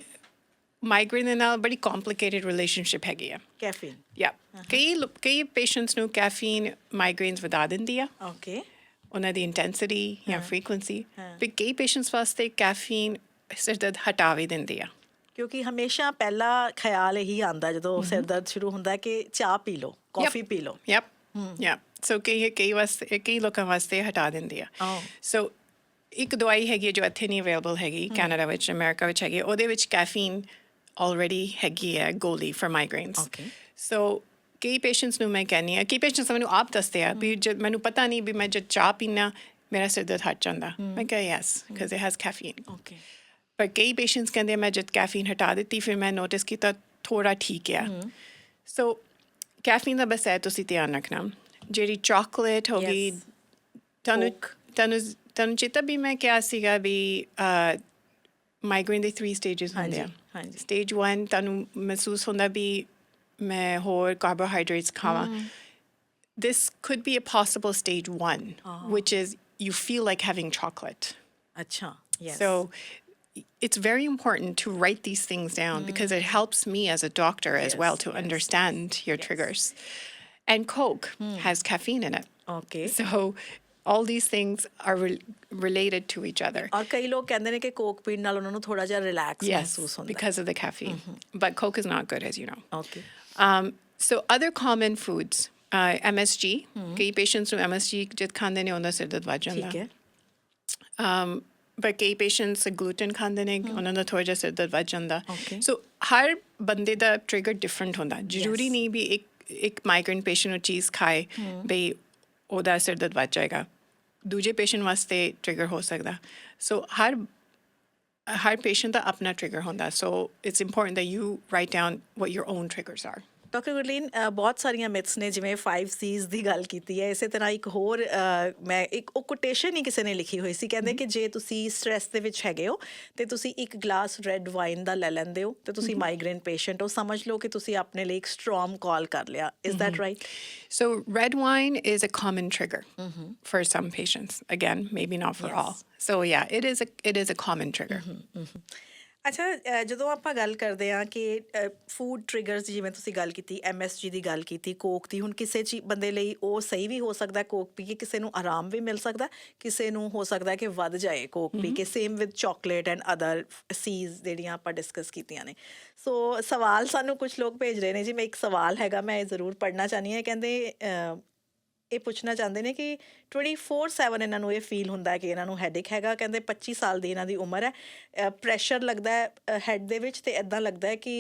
migraine ਦੇ ਨਾਲ ਬੜੀ complicated relationship ਹੈਗੀ ਆ
ਕੈਫੀਨ
ਕਈ ਪੇਸ਼ੈਂਟਸ ਨੂੰ caffeine migraines ਵਧਾ ਦਿੰਦੀ ਆ
ਓਕੇ
ਉਹਨਾਂ ਦੀ ਇੰਟੈਂਸਿਟੀ ਜਾਂ ਫ੍ਰੀਕੁਐਂਸੀ ਫਿਰ ਕਈ ਪੇਸ਼ੈਂਟਸ ਵਾਸਤੇ ਕੈਫੀਨ ਸਿਰ ਦਰਦ ਹਟਾ ਵੀ ਦਿੰਦੀ ਆ
ਕਿਉਂਕਿ ਹਮੇਸ਼ਾ ਪਹਿਲਾ ਖਿਆਲ ਇਹੀ ਆਉਂਦਾ ਜਦੋਂ ਸਿਰ ਦਰਦ ਸ਼ੁਰੂ ਹੁੰਦਾ ਕਿ ਚਾਹ ਪੀ ਲਓ ਕਾਫੀ ਪੀ ਲਓ
ਸੋ ਕਈ ਲੋਕਾਂ ਵਾਸਤੇ ਹਟਾ ਦਿੰਦੀ ਆ ਸੋ ਇੱਕ ਦਵਾਈ ਹੈਗੀ ਜੋ ਇੱਥੇ ਨਹੀਂ ਅਵੇਲੇਬਲ ਹੈਗੀ ਕੈਨੇਡਾ ਵਿੱਚ ਅਮਰੀਕਾ ਵਿੱਚ ਹੈਗੀ ਉਹਦੇ ਵਿੱਚ ਕੈਫੀਨ ਆਲਰੇਡੀ ਹੈਗੀ ਹੈ ਗੋਲੀ ਫॉर ਮਾਈਗ੍ਰੇਨਸ ਸੋ ਕਈ ਪੇਸ਼ੈਂਟਸ ਨੂੰ ਮੈਂ ਕਹਿੰਦੀ ਹਾਂ ਕਈ ਪੇਸ਼ੈਂਟਸ ਮੈਨੂੰ ਆਪ ਦੱਸਦੇ ਆ ਵੀ ਜਦ ਮੈਨੂੰ ਪਤਾ ਨਹੀਂ ਵੀ ਮੈਂ ਜਦ ਚਾਹ ਪੀਨਾ ਮੇਰਾ ਸਿਰ ਦਰਦ ਹਟ ਜਾਂਦਾ ਮੈਂ ਕਿਹਾ yes because it has caffeine ਪਰ ਕਈ ਪੇਸ਼ੈਂਟਸ ਕਹਿੰਦੇ ਮੈਂ ਜਦ ਕੈਫੀਨ ਹਟਾ ਦਿੱਤੀ ਫਿਰ ਮੈਂ ਨੋਟਿਸ ਕੀਤਾ ਥੋੜ੍ਹਾ ਠੀਕ ਆ ਸੋ ਕੈਫੀਨ ਦਾ ਬਸ ਹੈ ਤੁਸੀਂ ਧਿਆਨ ਰੱਖਣਾ ਜਿਹੜੀ ਚਾਕਲੇਟ ਹੋ ਗਈ
Yes.
ਤੁਹਾਨੂੰ
Coke.
ਤੁਹਾਨੂੰ ਚੇਤਾ ਵੀ ਮੈਂ ਕਿਹਾ ਸੀਗਾ ਵੀ ਮਾਈਗ੍ਰੇਨ ਦੇ 3 ਸਟੇजेस ਹੁੰਦੇ ਆ
ਹਾਂਜੀ, ਹਾਂਜੀ।
ਸਟੇਜ 1 ਤੁਹਾਨੂੰ ਮਹਿਸੂਸ ਹੁੰਦਾ ਵੀ ਮੈਂ ਹੋਰ ਕਾਰਬੋਹਾਈਡਰੇਟਸ ਖਾਵਾਂ this could be a possible stage 1 which is you feel like having chocolate
ਅੱਛਾ yes
so it's very important to write these things down because it helps me as a doctor as well
Yes,
to
yes,
understand your triggers. And Coke has caffeine in it.
Okay
So all these things are related to each other.
ਔਰ ਕਈ ਲੋਕ ਕਹਿੰਦੇ ਨੇ ਕਿ Coke ਪੀਣ ਨਾਲ ਉਹਨਾਂ ਨੂੰ ਥੋੜਾ ਜਿਹਾ ਰਿਲੈਕਸ
Yes,
ਮਹਿਸੂਸ ਹੁੰਦਾ
because of the caffeine. But Coke is not good, as you know.
Okay
So other common foods, MSG. ਕਈ patients ਨੂੰ MSG ਜਦ ਖਾਂਦੇ ਨੇ ਉਹਨਾਂ ਸਿਰ ਦਰਦ ਵੱਧ ਜਾਂਦਾ.
ਠੀਕ ਹੈ
But ਕਈ patients gluten ਖਾਂਦੇ ਨੇ ਉਹਨਾਂ ਦਾ ਥੋੜਾ ਜਿਹਾ ਸਿਰ ਦਰਦ ਵੱਧ ਜਾਂਦਾ.
Okay.
So ਹਰ ਬੰਦੇ ਦਾ ਟ੍ਰਿਗਰ ਡਿਫਰੈਂਟ ਹੁੰਦਾ. ਜ਼ਰੂਰੀ
Yes.
ਨਹੀਂ ਵੀ ਇੱਕ ਮਾਈਗ੍ਰੇਨ ਪੇਸ਼ੈਂਟ ਉਹ ਚੀਜ਼ ਖਾਏ ਬਈ ਉਹਦਾ ਸਿਰ ਦਰਦ ਵੱਧ ਜਾਏਗਾ. ਦੂਜੇ ਪੇਸ਼ੈਂਟ ਵਾਸਤੇ ਟ੍ਰਿਗਰ ਹੋ ਸਕਦਾ. So ਹਰ ਪੇਸ਼ੈਂਟ ਦਾ ਆਪਣਾ ਟ੍ਰਿਗਰ ਹੁੰਦਾ. So it's important that you write down what your own triggers are.
Doctor Gurleen ਬਹੁਤ ਸਾਰੀਆਂ ਮਿਥਸ ਨੇ ਜਿਵੇਂ 5 C's ਦੀ ਗੱਲ ਕੀਤੀ ਹੈ ਇਸੇ ਤਰ੍ਹਾਂ ਇੱਕ ਹੋਰ ਮੈਂ ਇੱਕ ਉਹ ਕੋਟੇਸ਼ਨ ਹੀ ਕਿਸੇ ਨੇ ਲਿਖੀ ਹੋਈ ਸੀ ਕਹਿੰਦੇ ਕਿ ਜੇ ਤੁਸੀਂ ਸਟ੍ਰੈਸ ਦੇ ਵਿੱਚ ਹੈਗੇ ਹੋ ਤੇ ਤੁਸੀਂ ਇੱਕ ਗਲਾਸ ਰੈੱਡ ਵਾਈਨ ਦਾ ਲੈ ਲੈਂਦੇ ਹੋ ਤੇ ਤੁਸੀਂ ਮਾਈਗ੍ਰੇਨ ਪੇਸ਼ੈਂਟ ਹੋ ਸਮਝ ਲਓ ਕਿ ਤੁਸੀਂ ਆਪਣੇ ਲਈ ਇੱਕ ਸਟਰੋਂਗ ਕਾਲ ਕਰ ਲਿਆ is that right
So red wine is a common trigger for some patients. Again, maybe not for all. So yeah, it is a common trigger.
ਅੱਛਾ ਜਦੋਂ ਆਪਾਂ ਗੱਲ ਕਰਦੇ ਹਾਂ ਕਿ ਫੂਡ ਟ੍ਰਿਗਰਸ ਜਿਵੇਂ ਤੁਸੀਂ ਗੱਲ ਕੀਤੀ MSG ਦੀ ਗੱਲ ਕੀਤੀ ਕੋਕ ਦੀ ਹੁਣ ਕਿਸੇ ਬੰਦੇ ਲਈ ਉਹ ਸਹੀ ਵੀ ਹੋ ਸਕਦਾ ਕੋਕ ਪੀ ਕੇ ਕਿਸੇ ਨੂੰ ਆਰਾਮ ਵੀ ਮਿਲ ਸਕਦਾ ਕਿਸੇ ਨੂੰ ਹੋ ਸਕਦਾ ਕਿ ਵੱਧ ਜਾਏ ਕੋਕ ਪੀ ਕੇ same with chocolate and other cheese ਜਿਹੜੀਆਂ ਆਪਾਂ ਡਿਸਕਸ ਕੀਤੀਆਂ ਨੇ ਸੋ ਸਵਾਲ ਸਾਨੂੰ ਕੁਝ ਲੋਕ ਭੇਜ ਰਹੇ ਨੇ ਜੀ ਮੈਂ ਇੱਕ ਸਵਾਲ ਹੈਗਾ ਮੈਂ ਇਹ ਜ਼ਰੂਰ ਪੜ੍ਹਨਾ ਚਾਹੁੰਦੀ ਹਾਂ ਕਹਿੰਦੇ ਇਹ ਪੁੱਛਣਾ ਚਾਹੁੰਦੇ ਨੇ ਕਿ 24/7 ਇਹਨਾਂ ਨੂੰ ਇਹ ਫੀਲ ਹੁੰਦਾ ਹੈ ਕਿ ਇਹਨਾਂ ਨੂੰ ਹੈਡੇਕ ਹੈਗਾ ਕਹਿੰਦੇ 25 ਸਾਲ ਦੀ ਇਹਨਾਂ ਦੀ ਉਮਰ ਹੈ ਪ੍ਰੈਸ਼ਰ ਲੱਗਦਾ ਹੈ ਹੈਡ ਦੇ ਵਿੱਚ ਤੇ ਇਦਾਂ ਲੱਗਦਾ ਹੈ ਕਿ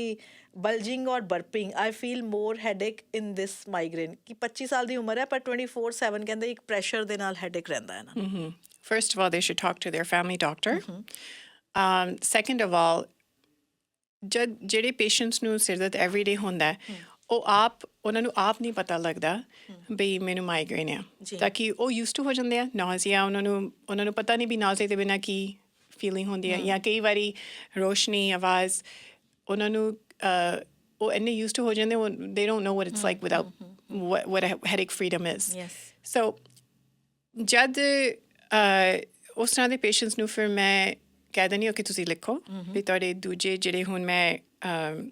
bulging or burping I feel more headache in this migraine ਕਿ 25 ਸਾਲ ਦੀ ਉਮਰ ਹੈ ਪਰ 24/7 ਕਹਿੰਦੇ ਇੱਕ ਪ੍ਰੈਸ਼ਰ ਦੇ ਨਾਲ ਹੈਡੇਕ ਰਹਿੰਦਾ ਹੈ ਇਹਨਾਂ ਨੂੰ
First of all, they should talk to their family doctor. Second of all, ਜਿਹੜੇ patients ਨੂੰ ਸਿਰ ਦਰਦ everyday ਹੁੰਦਾ ਹੈ ਉਹ ਉਹਨਾਂ ਨੂੰ ਆਪ ਨਹੀਂ ਪਤਾ ਲੱਗਦਾ ਬਈ ਮੈਨੂੰ ਮਾਈਗ੍ਰੇਨ ਆ ਤਾਂ ਕਿ ਉਹ ਯੂਜ਼ ਟੂ ਹੋ ਜਾਂਦੇ ਆ ਨਾਜ਼ੀਆ ਉਹਨਾਂ ਨੂੰ ਪਤਾ ਨਹੀਂ ਵੀ ਨਾਜ਼ੀਆ ਦੇ ਬਿਨਾਂ ਕੀ ਫੀਲਿੰਗ ਹੁੰਦੀ ਹੈ ਜਾਂ ਕਈ ਵਾਰੀ ਰੋਸ਼ਨੀ ਆਵਾਜ਼ ਉਹਨਾਂ ਨੂੰ ਉਹ ਇੰਨੇ ਯੂਜ਼ ਟੂ ਹੋ ਜਾਂਦੇ they don't know what it's like without what a headache freedom is. So ਜਦ ਉਸ ਤਰ੍ਹਾਂ ਦੇ ਪੇਸ਼ੈਂਟਸ ਨੂੰ ਫਿਰ ਮੈਂ ਕਹਿ ਦਿੰਦੀ ਹਾਂ ਕਿ ਤੁਸੀਂ ਲਿਖੋ ਵੀ ਤੁਹਾਡੇ ਦੂਜੇ ਜਿਹੜੇ ਹੁਣ ਮੈਂ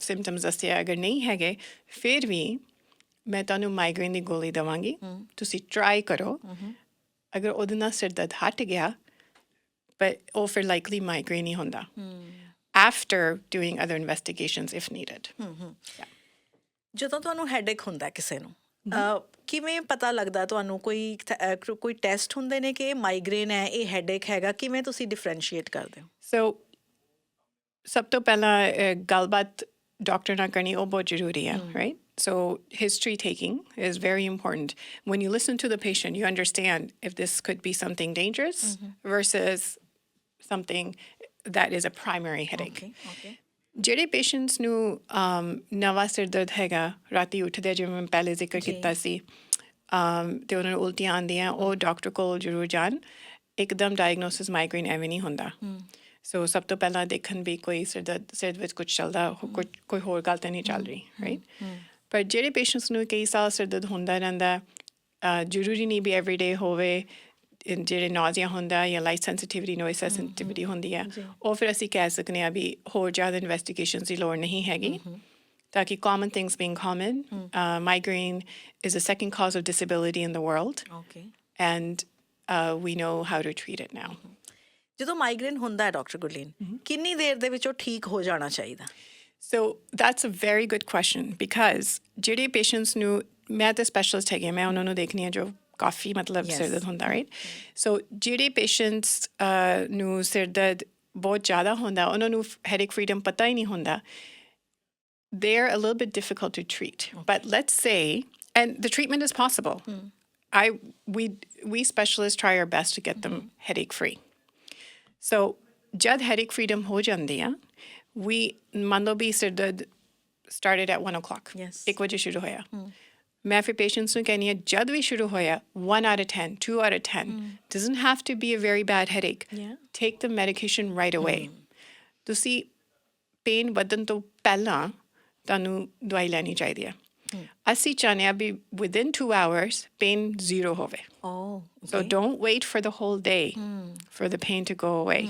ਸਿੰਪਟਮਸ ਦੱਸਿਆ ਅਗਰ ਨਹੀਂ ਹੈਗੇ ਫਿਰ ਵੀ ਮੈਂ ਤੁਹਾਨੂੰ ਮਾਈਗ੍ਰੇਨ ਦੀ ਗੋਲੀ ਦੇਵਾਂਗੀ ਤੁਸੀਂ ਟਰਾਈ ਕਰੋ ਅਗਰ ਉਹਦੇ ਨਾਲ ਸਿਰ ਦਰਦ ਹਟ ਗਿਆ ਪਰ ਉਹ ਫਿਰ ਲਾਈਕਲੀ ਮਾਈਗ੍ਰੇਨ ਹੀ ਹੁੰਦਾ after doing other investigations if needed.
ਜਦੋਂ ਤੁਹਾਨੂੰ ਹੈਡੇਕ ਹੁੰਦਾ ਕਿਸੇ ਨੂੰ ਕਿਵੇਂ ਪਤਾ ਲੱਗਦਾ ਤੁਹਾਨੂੰ ਕੋਈ ਟੈਸਟ ਹੁੰਦੇ ਨੇ ਕਿ ਇਹ ਮਾਈਗ੍ਰੇਨ ਹੈ ਇਹ ਹੈਡੇਕ ਹੈਗਾ ਕਿਵੇਂ ਤੁਸੀਂ ਡਿਫਰੈਂਸ਼ੀਏਟ ਕਰਦੇ ਹੋ
ਸੋ ਸਭ ਤੋਂ ਪਹਿਲਾਂ ਗੱਲਬਾਤ ਡਾਕਟਰ ਨਾਲ ਕਰਨੀ ਉਹ ਬਹੁਤ ਜ਼ਰੂਰੀ ਹੈ right So history taking is very important. When you listen to the patient, you understand if this could be something dangerous versus something that is a primary headache.
Okay.
ਜਿਹੜੇ ਪੇਸ਼ੈਂਟਸ ਨੂੰ ਨਵਾਂ ਸਿਰ ਦਰਦ ਹੈਗਾ ਰਾਤੀ ਉੱਠਦੇ ਜਿਵੇਂ ਮੈਂ ਪਹਿਲੇ ਜ਼ਿਕਰ ਕੀਤਾ ਸੀ ਅਤੇ ਉਹਨਾਂ ਨੂੰ ਉਲਟੀਆਂ ਆਉਂਦੀਆਂ ਉਹ ਡਾਕਟਰ ਕੋਲ ਜ਼ਰੂਰ ਜਾਣ ਇੱਕਦਮ ਡਾਇਗਨੋਸਿਸ ਮਾਈਗ੍ਰੇਨ ਐਵੇਂ ਨਹੀਂ ਹੁੰਦਾ ਸੋ ਸਭ ਤੋਂ ਪਹਿਲਾਂ ਦੇਖਣ ਵੀ ਕੋਈ ਸਿਰ ਵਿੱਚ ਕੁਝ ਚੱਲਦਾ ਕੋਈ ਹੋਰ ਗੱਲ ਤਾਂ ਨਹੀਂ ਚੱਲ ਰਹੀ ਰਾਈਟ ਪਰ ਜਿਹੜੇ ਪੇਸ਼ੈਂਟਸ ਨੂੰ ਕਈ ਸਾਲ ਸਿਰ ਦਰਦ ਹੁੰਦਾ ਰਹਿੰਦਾ ਜ਼ਰੂਰੀ ਨਹੀਂ ਵੀ ਐਵਰੀਡੇ ਹੋਵੇ ਜਿਹੜੇ ਨਾਜ਼ੀਆ ਹੁੰਦਾ ਜਾਂ ਲਾਈਟ ਸੈਂਸਿਟਿਵਿਟੀ ਨੋਇਸ ਸੈਂਸਿਟਿਵਿਟੀ ਹੁੰਦੀ ਹੈ ਉਹ ਫਿਰ ਅਸੀਂ ਕਹਿ ਸਕਦੇ ਹਾਂ ਵੀ ਹੋਰ ਜ਼ਿਆਦਾ ਇਨਵੈਸਟੀਗੇਸ਼ਨਸ ਦੀ ਲੋੜ ਨਹੀਂ ਹੈਗੀ ਤਾਂ ਕਿ common things being common migraine is the second cause of disability in the world and we know how to treat it now.
ਜਦੋਂ ਮਾਈਗ੍ਰੇਨ ਹੁੰਦਾ ਹੈ ਡਾਕਟਰ ਗੁਰਲੀਨ ਕਿੰਨੀ ਦੇਰ ਦੇ ਵਿੱਚ ਉਹ ਠੀਕ ਹੋ ਜਾਣਾ ਚਾਹੀਦਾ
So that's a very good question because ਜਿਹੜੇ ਪੇਸ਼ੈਂਟਸ ਨੂੰ ਮੈਂ ਤਾਂ ਸਪੈਸ਼ਲਿਸਟ ਹੈਗੇ ਮੈਂ ਉਹਨਾਂ ਨੂੰ ਦੇਖਣੀ ਹਾਂ ਜੋ ਕਾਫੀ ਮਤਲਬ ਸਿਰ ਦਰਦ ਹੁੰਦਾ ਰਾਈਟ ਸੋ ਜਿਹੜੇ ਪੇਸ਼ੈਂਟਸ ਨੂੰ ਸਿਰ ਦਰਦ ਬਹੁਤ ਜ਼ਿਆਦਾ ਹੁੰਦਾ ਉਹਨਾਂ ਨੂੰ ਹੈਡੇਕ ਫਰੀडम ਪਤਾ ਹੀ ਨਹੀਂ ਹੁੰਦਾ they're a little bit difficult to treat. But let's say, and the treatment is possible. We specialists try our best to get them headache free. So jad headache freedom ho jandi hai we manlo bhi sir dard started at 1 o'clock.
Yes.
1 baje shuru hoya ਮੈਂ ਫਿਰ patients ਨੂੰ ਕਹਿੰਦੀ ਹਾਂ ਜਦ ਵੀ ਸ਼ੁਰੂ ਹੋਇਆ 1 out of 10 2 out of 10 doesn't have to be a very bad headache.
Yeah.
Take the medication right away. ਤੁਸੀਂ pain ਵਧਣ ਤੋਂ ਪਹਿਲਾਂ ਤੁਹਾਨੂੰ ਦਵਾਈ ਲੈਣੀ ਚਾਹੀਦੀ ਹੈ ਅਸੀਂ ਚਾਹੁੰਦੇ ਹਾਂ ਵੀ within 2 hours pain zero ਹੋਵੇ
Oh,
so don't wait for the whole day for the pain to go away.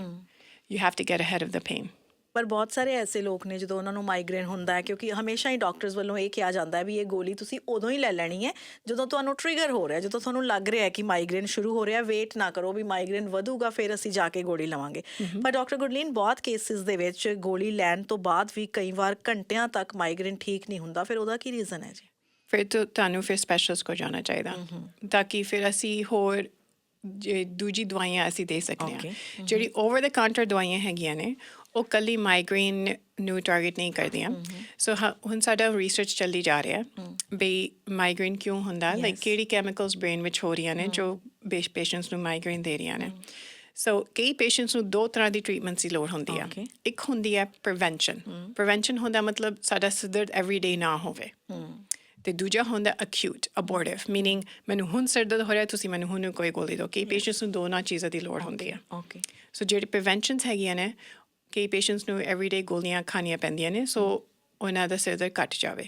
You have to get ahead of the pain.
ਪਰ ਬਹੁਤ ਸਾਰੇ ਐਸੇ ਲੋਕ ਨੇ ਜਦੋਂ ਉਹਨਾਂ ਨੂੰ ਮਾਈਗ੍ਰੇਨ ਹੁੰਦਾ ਹੈ ਕਿਉਂਕਿ ਹਮੇਸ਼ਾ ਹੀ ਡਾਕਟਰਸ ਵੱਲੋਂ ਇਹ ਕਿਹਾ ਜਾਂਦਾ ਹੈ ਵੀ ਇਹ ਗੋਲੀ ਤੁਸੀਂ ਉਦੋਂ ਹੀ ਲੈ ਲੈਣੀ ਹੈ ਜਦੋਂ ਤੁਹਾਨੂੰ ਟ੍ਰਿਗਰ ਹੋ ਰਿਹਾ ਜਦੋਂ ਤੁਹਾਨੂੰ ਲੱਗ ਰਿਹਾ ਕਿ ਮਾਈਗ੍ਰੇਨ ਸ਼ੁਰੂ ਹੋ ਰਿਹਾ ਵੇਟ ਨਾ ਕਰੋ ਵੀ ਮਾਈਗ੍ਰੇਨ ਵਧੂਗਾ ਫਿਰ ਅਸੀਂ ਜਾ ਕੇ ਗੋਲੀ ਲਵਾਂਗੇ ਪਰ ਡਾਕਟਰ ਗੁਰਲੀਨ ਬਹੁਤ ਕੇਸਿਸ ਦੇ ਵਿੱਚ ਗੋਲੀ ਲੈਣ ਤੋਂ ਬਾਅਦ ਵੀ ਕਈ ਵਾਰ ਘੰਟਿਆਂ ਤੱਕ ਮਾਈਗ੍ਰੇਨ ਠੀਕ ਨਹੀਂ ਹੁੰਦਾ ਫਿਰ ਉਹਦਾ ਕੀ ਰੀਜ਼ਨ ਹੈ ਜੀ
ਫਿਰ ਤੁਹਾਨੂੰ ਫਿਰ ਸਪੈਸ਼ਲਿਸਟ ਕੋਲ ਜਾਣਾ ਚਾਹੀਦਾ ਤਾਂ ਕਿ ਫਿਰ ਅਸੀਂ ਹੋਰ ਦੂਜੀ ਦਵਾਈਆਂ ਅਸੀਂ ਦੇ ਸਕਦੇ ਹਾਂ ਜਿਹੜੀ ਓਵਰ ਦ ਕਾਊਂਟਰ ਦਵਾਈਆਂ ਹੈਗੀਆਂ ਨੇ ਉਹ ਕੱਲੀ ਮਾਈਗ੍ਰੇਨ ਨੂੰ ਟਾਰਗੇਟ ਨਹੀਂ ਕਰਦੀਆਂ ਸੋ ਹੁਣ ਸਾਡਾ ਰਿਸਰਚ ਚੱਲੀ ਜਾ ਰਿਹਾ ਵੀ ਮਾਈਗ੍ਰੇਨ ਕਿਉਂ ਹੁੰਦਾ ਲਾਈਕ ਕਿਹੜੀ ਕੈਮੀਕਲਸ ਬ੍ਰੇਨ ਵਿੱਚ ਹੋ ਰਹੀਆਂ ਨੇ ਜੋ ਪੇਸ਼ੈਂਟਸ ਨੂੰ ਮਾਈਗ੍ਰੇਨ ਦੇ ਰਹੀਆਂ ਨੇ ਸੋ ਕਈ ਪੇਸ਼ੈਂਟਸ ਨੂੰ 2 ਤਰ੍ਹਾਂ ਦੀ ਟ੍ਰੀਟਮੈਂਟਸ ਦੀ ਲੋੜ ਹੁੰਦੀ ਆ ਇੱਕ ਹੁੰਦੀ ਹੈ ਪ੍ਰੀਵੈਂਸ਼ਨ ਹੁੰਦਾ ਮਤਲਬ ਸਾਡਾ ਸਿਰ ਦਰਦ ਐਵਰੀਡੇ ਨਾ ਹੋਵੇ ਤੇ ਦੂਜਾ ਹੁੰਦਾ ਅਕਿਊਟ ਅਬੋਰਟਿਵ ਮੀਨਿੰਗ ਮੈਨੂੰ ਹੁਣ ਸਿਰ ਦਰਦ ਹੋ ਰਿਹਾ ਤੁਸੀਂ ਮੈਨੂੰ ਹੁਣ ਕੋਈ ਗੋਲੀ ਦਿਓ ਕਈ ਪੇਸ਼ੈਂਟਸ ਨੂੰ ਦੋਨਾਂ ਚੀਜ਼ਾਂ ਦੀ ਲੋੜ ਹੁੰਦੀ ਹੈ ਸੋ ਜਿਹੜੀ ਪ੍ਰੀਵੈਂਸ਼ਨਸ ਹੈਗੀਆਂ ਨੇ ਕਈ ਪੇਸ਼ੈਂਟਸ ਨੂੰ ਐਵਰੀਡੇ ਗੋਲੀਆਂ ਖਾਣੀਆਂ ਪੈਂਦੀਆਂ ਨੇ ਸੋ ਉਹਨਾਂ ਦਾ ਸਿਰ ਦਰਦ ਘੱਟ ਜਾਵੇ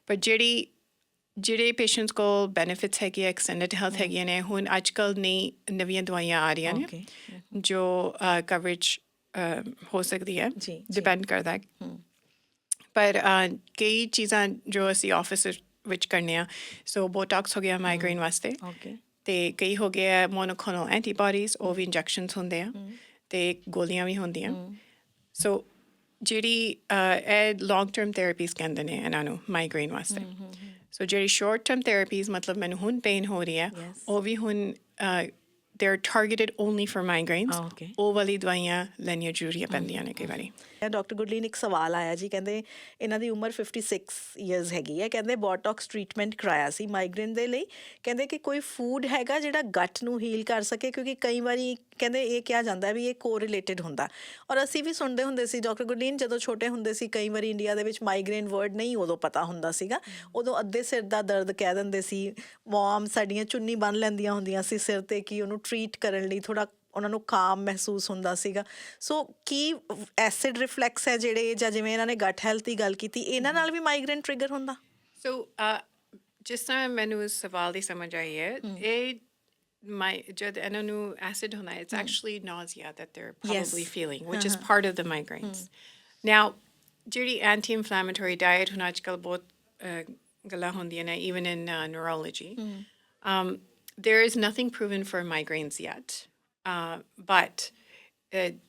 ਪਰ ਜਿਹੜੇ ਪੇਸ਼ੈਂਟਸ ਕੋਲ ਬੈਨੀਫਿਟਸ ਹੈਗੇ ਐਕਸਟੈਂਡਡ ਹੈਲਥ ਹੈਗੀਆਂ ਨੇ ਹੁਣ ਅੱਜ ਕੱਲ੍ਹ ਨਵੀਆਂ ਦਵਾਈਆਂ ਆ ਰਹੀਆਂ ਨੇ ਜੋ ਕਵਰੇਜ ਹੋ ਸਕਦੀ ਹੈ ਡਿਪੈਂਡ ਕਰਦਾ ਪਰ ਕਈ ਚੀਜ਼ਾਂ ਜੋ ਅਸੀਂ ਆਫਿਸ ਵਿੱਚ ਕਰਨੇ ਆ ਸੋ ਬੋਟੌਕਸ ਹੋ ਗਿਆ ਮਾਈਗ੍ਰੇਨ ਵਾਸਤੇ ਤੇ ਕਈ ਹੋ ਗਿਆ ਮੋਨੋਕਲੋਨਲ ਐਂਟੀਬਾਡੀਜ਼ ਉਹ ਵੀ ਇੰਜੈਕਸ਼ਨਸ ਹੁੰਦੇ ਆ ਤੇ ਗੋਲੀਆਂ ਵੀ ਹੁੰਦੀਆਂ ਸੋ ਜਿਹੜੀ ਇਹ ਲੌਂਗ ਟਰਮ ਥੈਰੇਪੀਜ਼ ਕਹਿੰਦੇ ਨੇ ਇਹਨਾਂ ਨੂੰ ਮਾਈਗ੍ਰੇਨ ਵਾਸਤੇ ਸੋ ਜਿਹੜੀ ਸ਼ੋਰਟ ਟਰਮ ਥੈਰੇਪੀਜ਼ ਮਤਲਬ ਮੈਨੂੰ ਹੁਣ ਪੇਨ ਹੋ ਰਹੀ ਹੈ ਉਹ ਵੀ ਹੁਣ they're targeted only for migraines. ਉਹ ਵਾਲੀ ਦਵਾਈਆਂ ਲੈਣੀਆਂ ਜ਼ਰੂਰੀ ਪੈਂਦੀਆਂ ਨੇ ਕਈ ਵਾਰੀ
ਡਾਕਟਰ ਗੁਰਲੀਨ ਇੱਕ ਸਵਾਲ ਆਇਆ ਜੀ ਕਹਿੰਦੇ ਇਹਨਾਂ ਦੀ ਉਮਰ 56 ਇਅਰਸ ਹੈਗੀ ਹੈ ਕਹਿੰਦੇ ਬੋਟੌਕਸ ਟ੍ਰੀਟਮੈਂਟ ਕਰਾਇਆ ਸੀ ਮਾਈਗ੍ਰੇਨ ਦੇ ਲਈ ਕਹਿੰਦੇ ਕਿ ਕੋਈ ਫੂਡ ਹੈਗਾ ਜਿਹੜਾ ਗੱਟ ਨੂੰ ਹੀਲ ਕਰ ਸਕੇ ਕਿਉਂਕਿ ਕਈ ਵਾਰੀ ਕਹਿੰਦੇ ਇਹ ਕਿਹਾ ਜਾਂਦਾ ਵੀ ਇਹ ਕੋਰਿਲੇਟਡ ਹੁੰਦਾ ਔਰ ਅਸੀਂ ਵੀ ਸੁਣਦੇ ਹੁੰਦੇ ਸੀ ਡਾਕਟਰ ਗੁਰਲੀਨ ਜਦੋਂ ਛੋਟੇ ਹੁੰਦੇ ਸੀ ਕਈ ਵਾਰੀ ਇੰਡੀਆ ਦੇ ਵਿੱਚ ਮਾਈਗ੍ਰੇਨ ਵਰਡ ਨਹੀਂ ਉਦੋਂ ਪਤਾ ਹੁੰਦਾ ਸੀਗਾ ਉਦੋਂ ਅੱਧੇ ਸਿਰ ਦਾ ਦਰਦ ਕਹਿ ਦਿੰਦੇ ਸੀ ਮੌਮ ਸਾਡੀਆਂ ਚੁੰਨੀ ਬੰਨ੍ਹ ਲੈਂਦੀਆਂ ਹੁੰਦੀਆਂ ਸੀ ਸਿਰ 'ਤੇ ਕਿ ਉਹਨੂੰ ਟਰੀਟ ਕਰਨ ਲਈ ਥੋੜ੍ਹਾ ਉਹਨਾਂ ਨੂੰ ਕਾਮ ਮਹਿਸੂਸ ਹੁੰਦਾ ਸੀਗਾ ਸੋ ਕੀ ਐਸਿਡ ਰਿਫਲੈਕਸ ਹੈ ਜਿਹੜੇ ਜਾਂ ਜਿਵੇਂ ਇਹਨਾਂ ਨੇ ਗੱਟ ਹੈਲਥ ਦੀ ਗੱਲ ਕੀਤੀ ਇਹਨਾਂ ਨਾਲ ਵੀ ਮਾਈਗ੍ਰੇਨ ਟ੍ਰਿਗਰ ਹੁੰਦਾ
ਸੋ ਜਿਸ ਤਰ੍ਹਾਂ ਮੈਨੂੰ ਇਸ ਸਵਾਲ ਦੀ ਸਮਝ ਆਈ ਹੈ ਇਹ ਜਦ ਇਹਨਾਂ ਨੂੰ ਐਸਿਡ ਹੁੰਦਾ it's actually nausea that they're probably feeling which is part of the migraines now ਜਿਹੜੀ anti-inflammatory diet ਹੁਣ ਅੱਜ ਕੱਲ੍ਹ ਬਹੁਤ ਗੱਲਾਂ ਹੁੰਦੀਆਂ ਨੇ even in neurology there is nothing proven for migraines yet but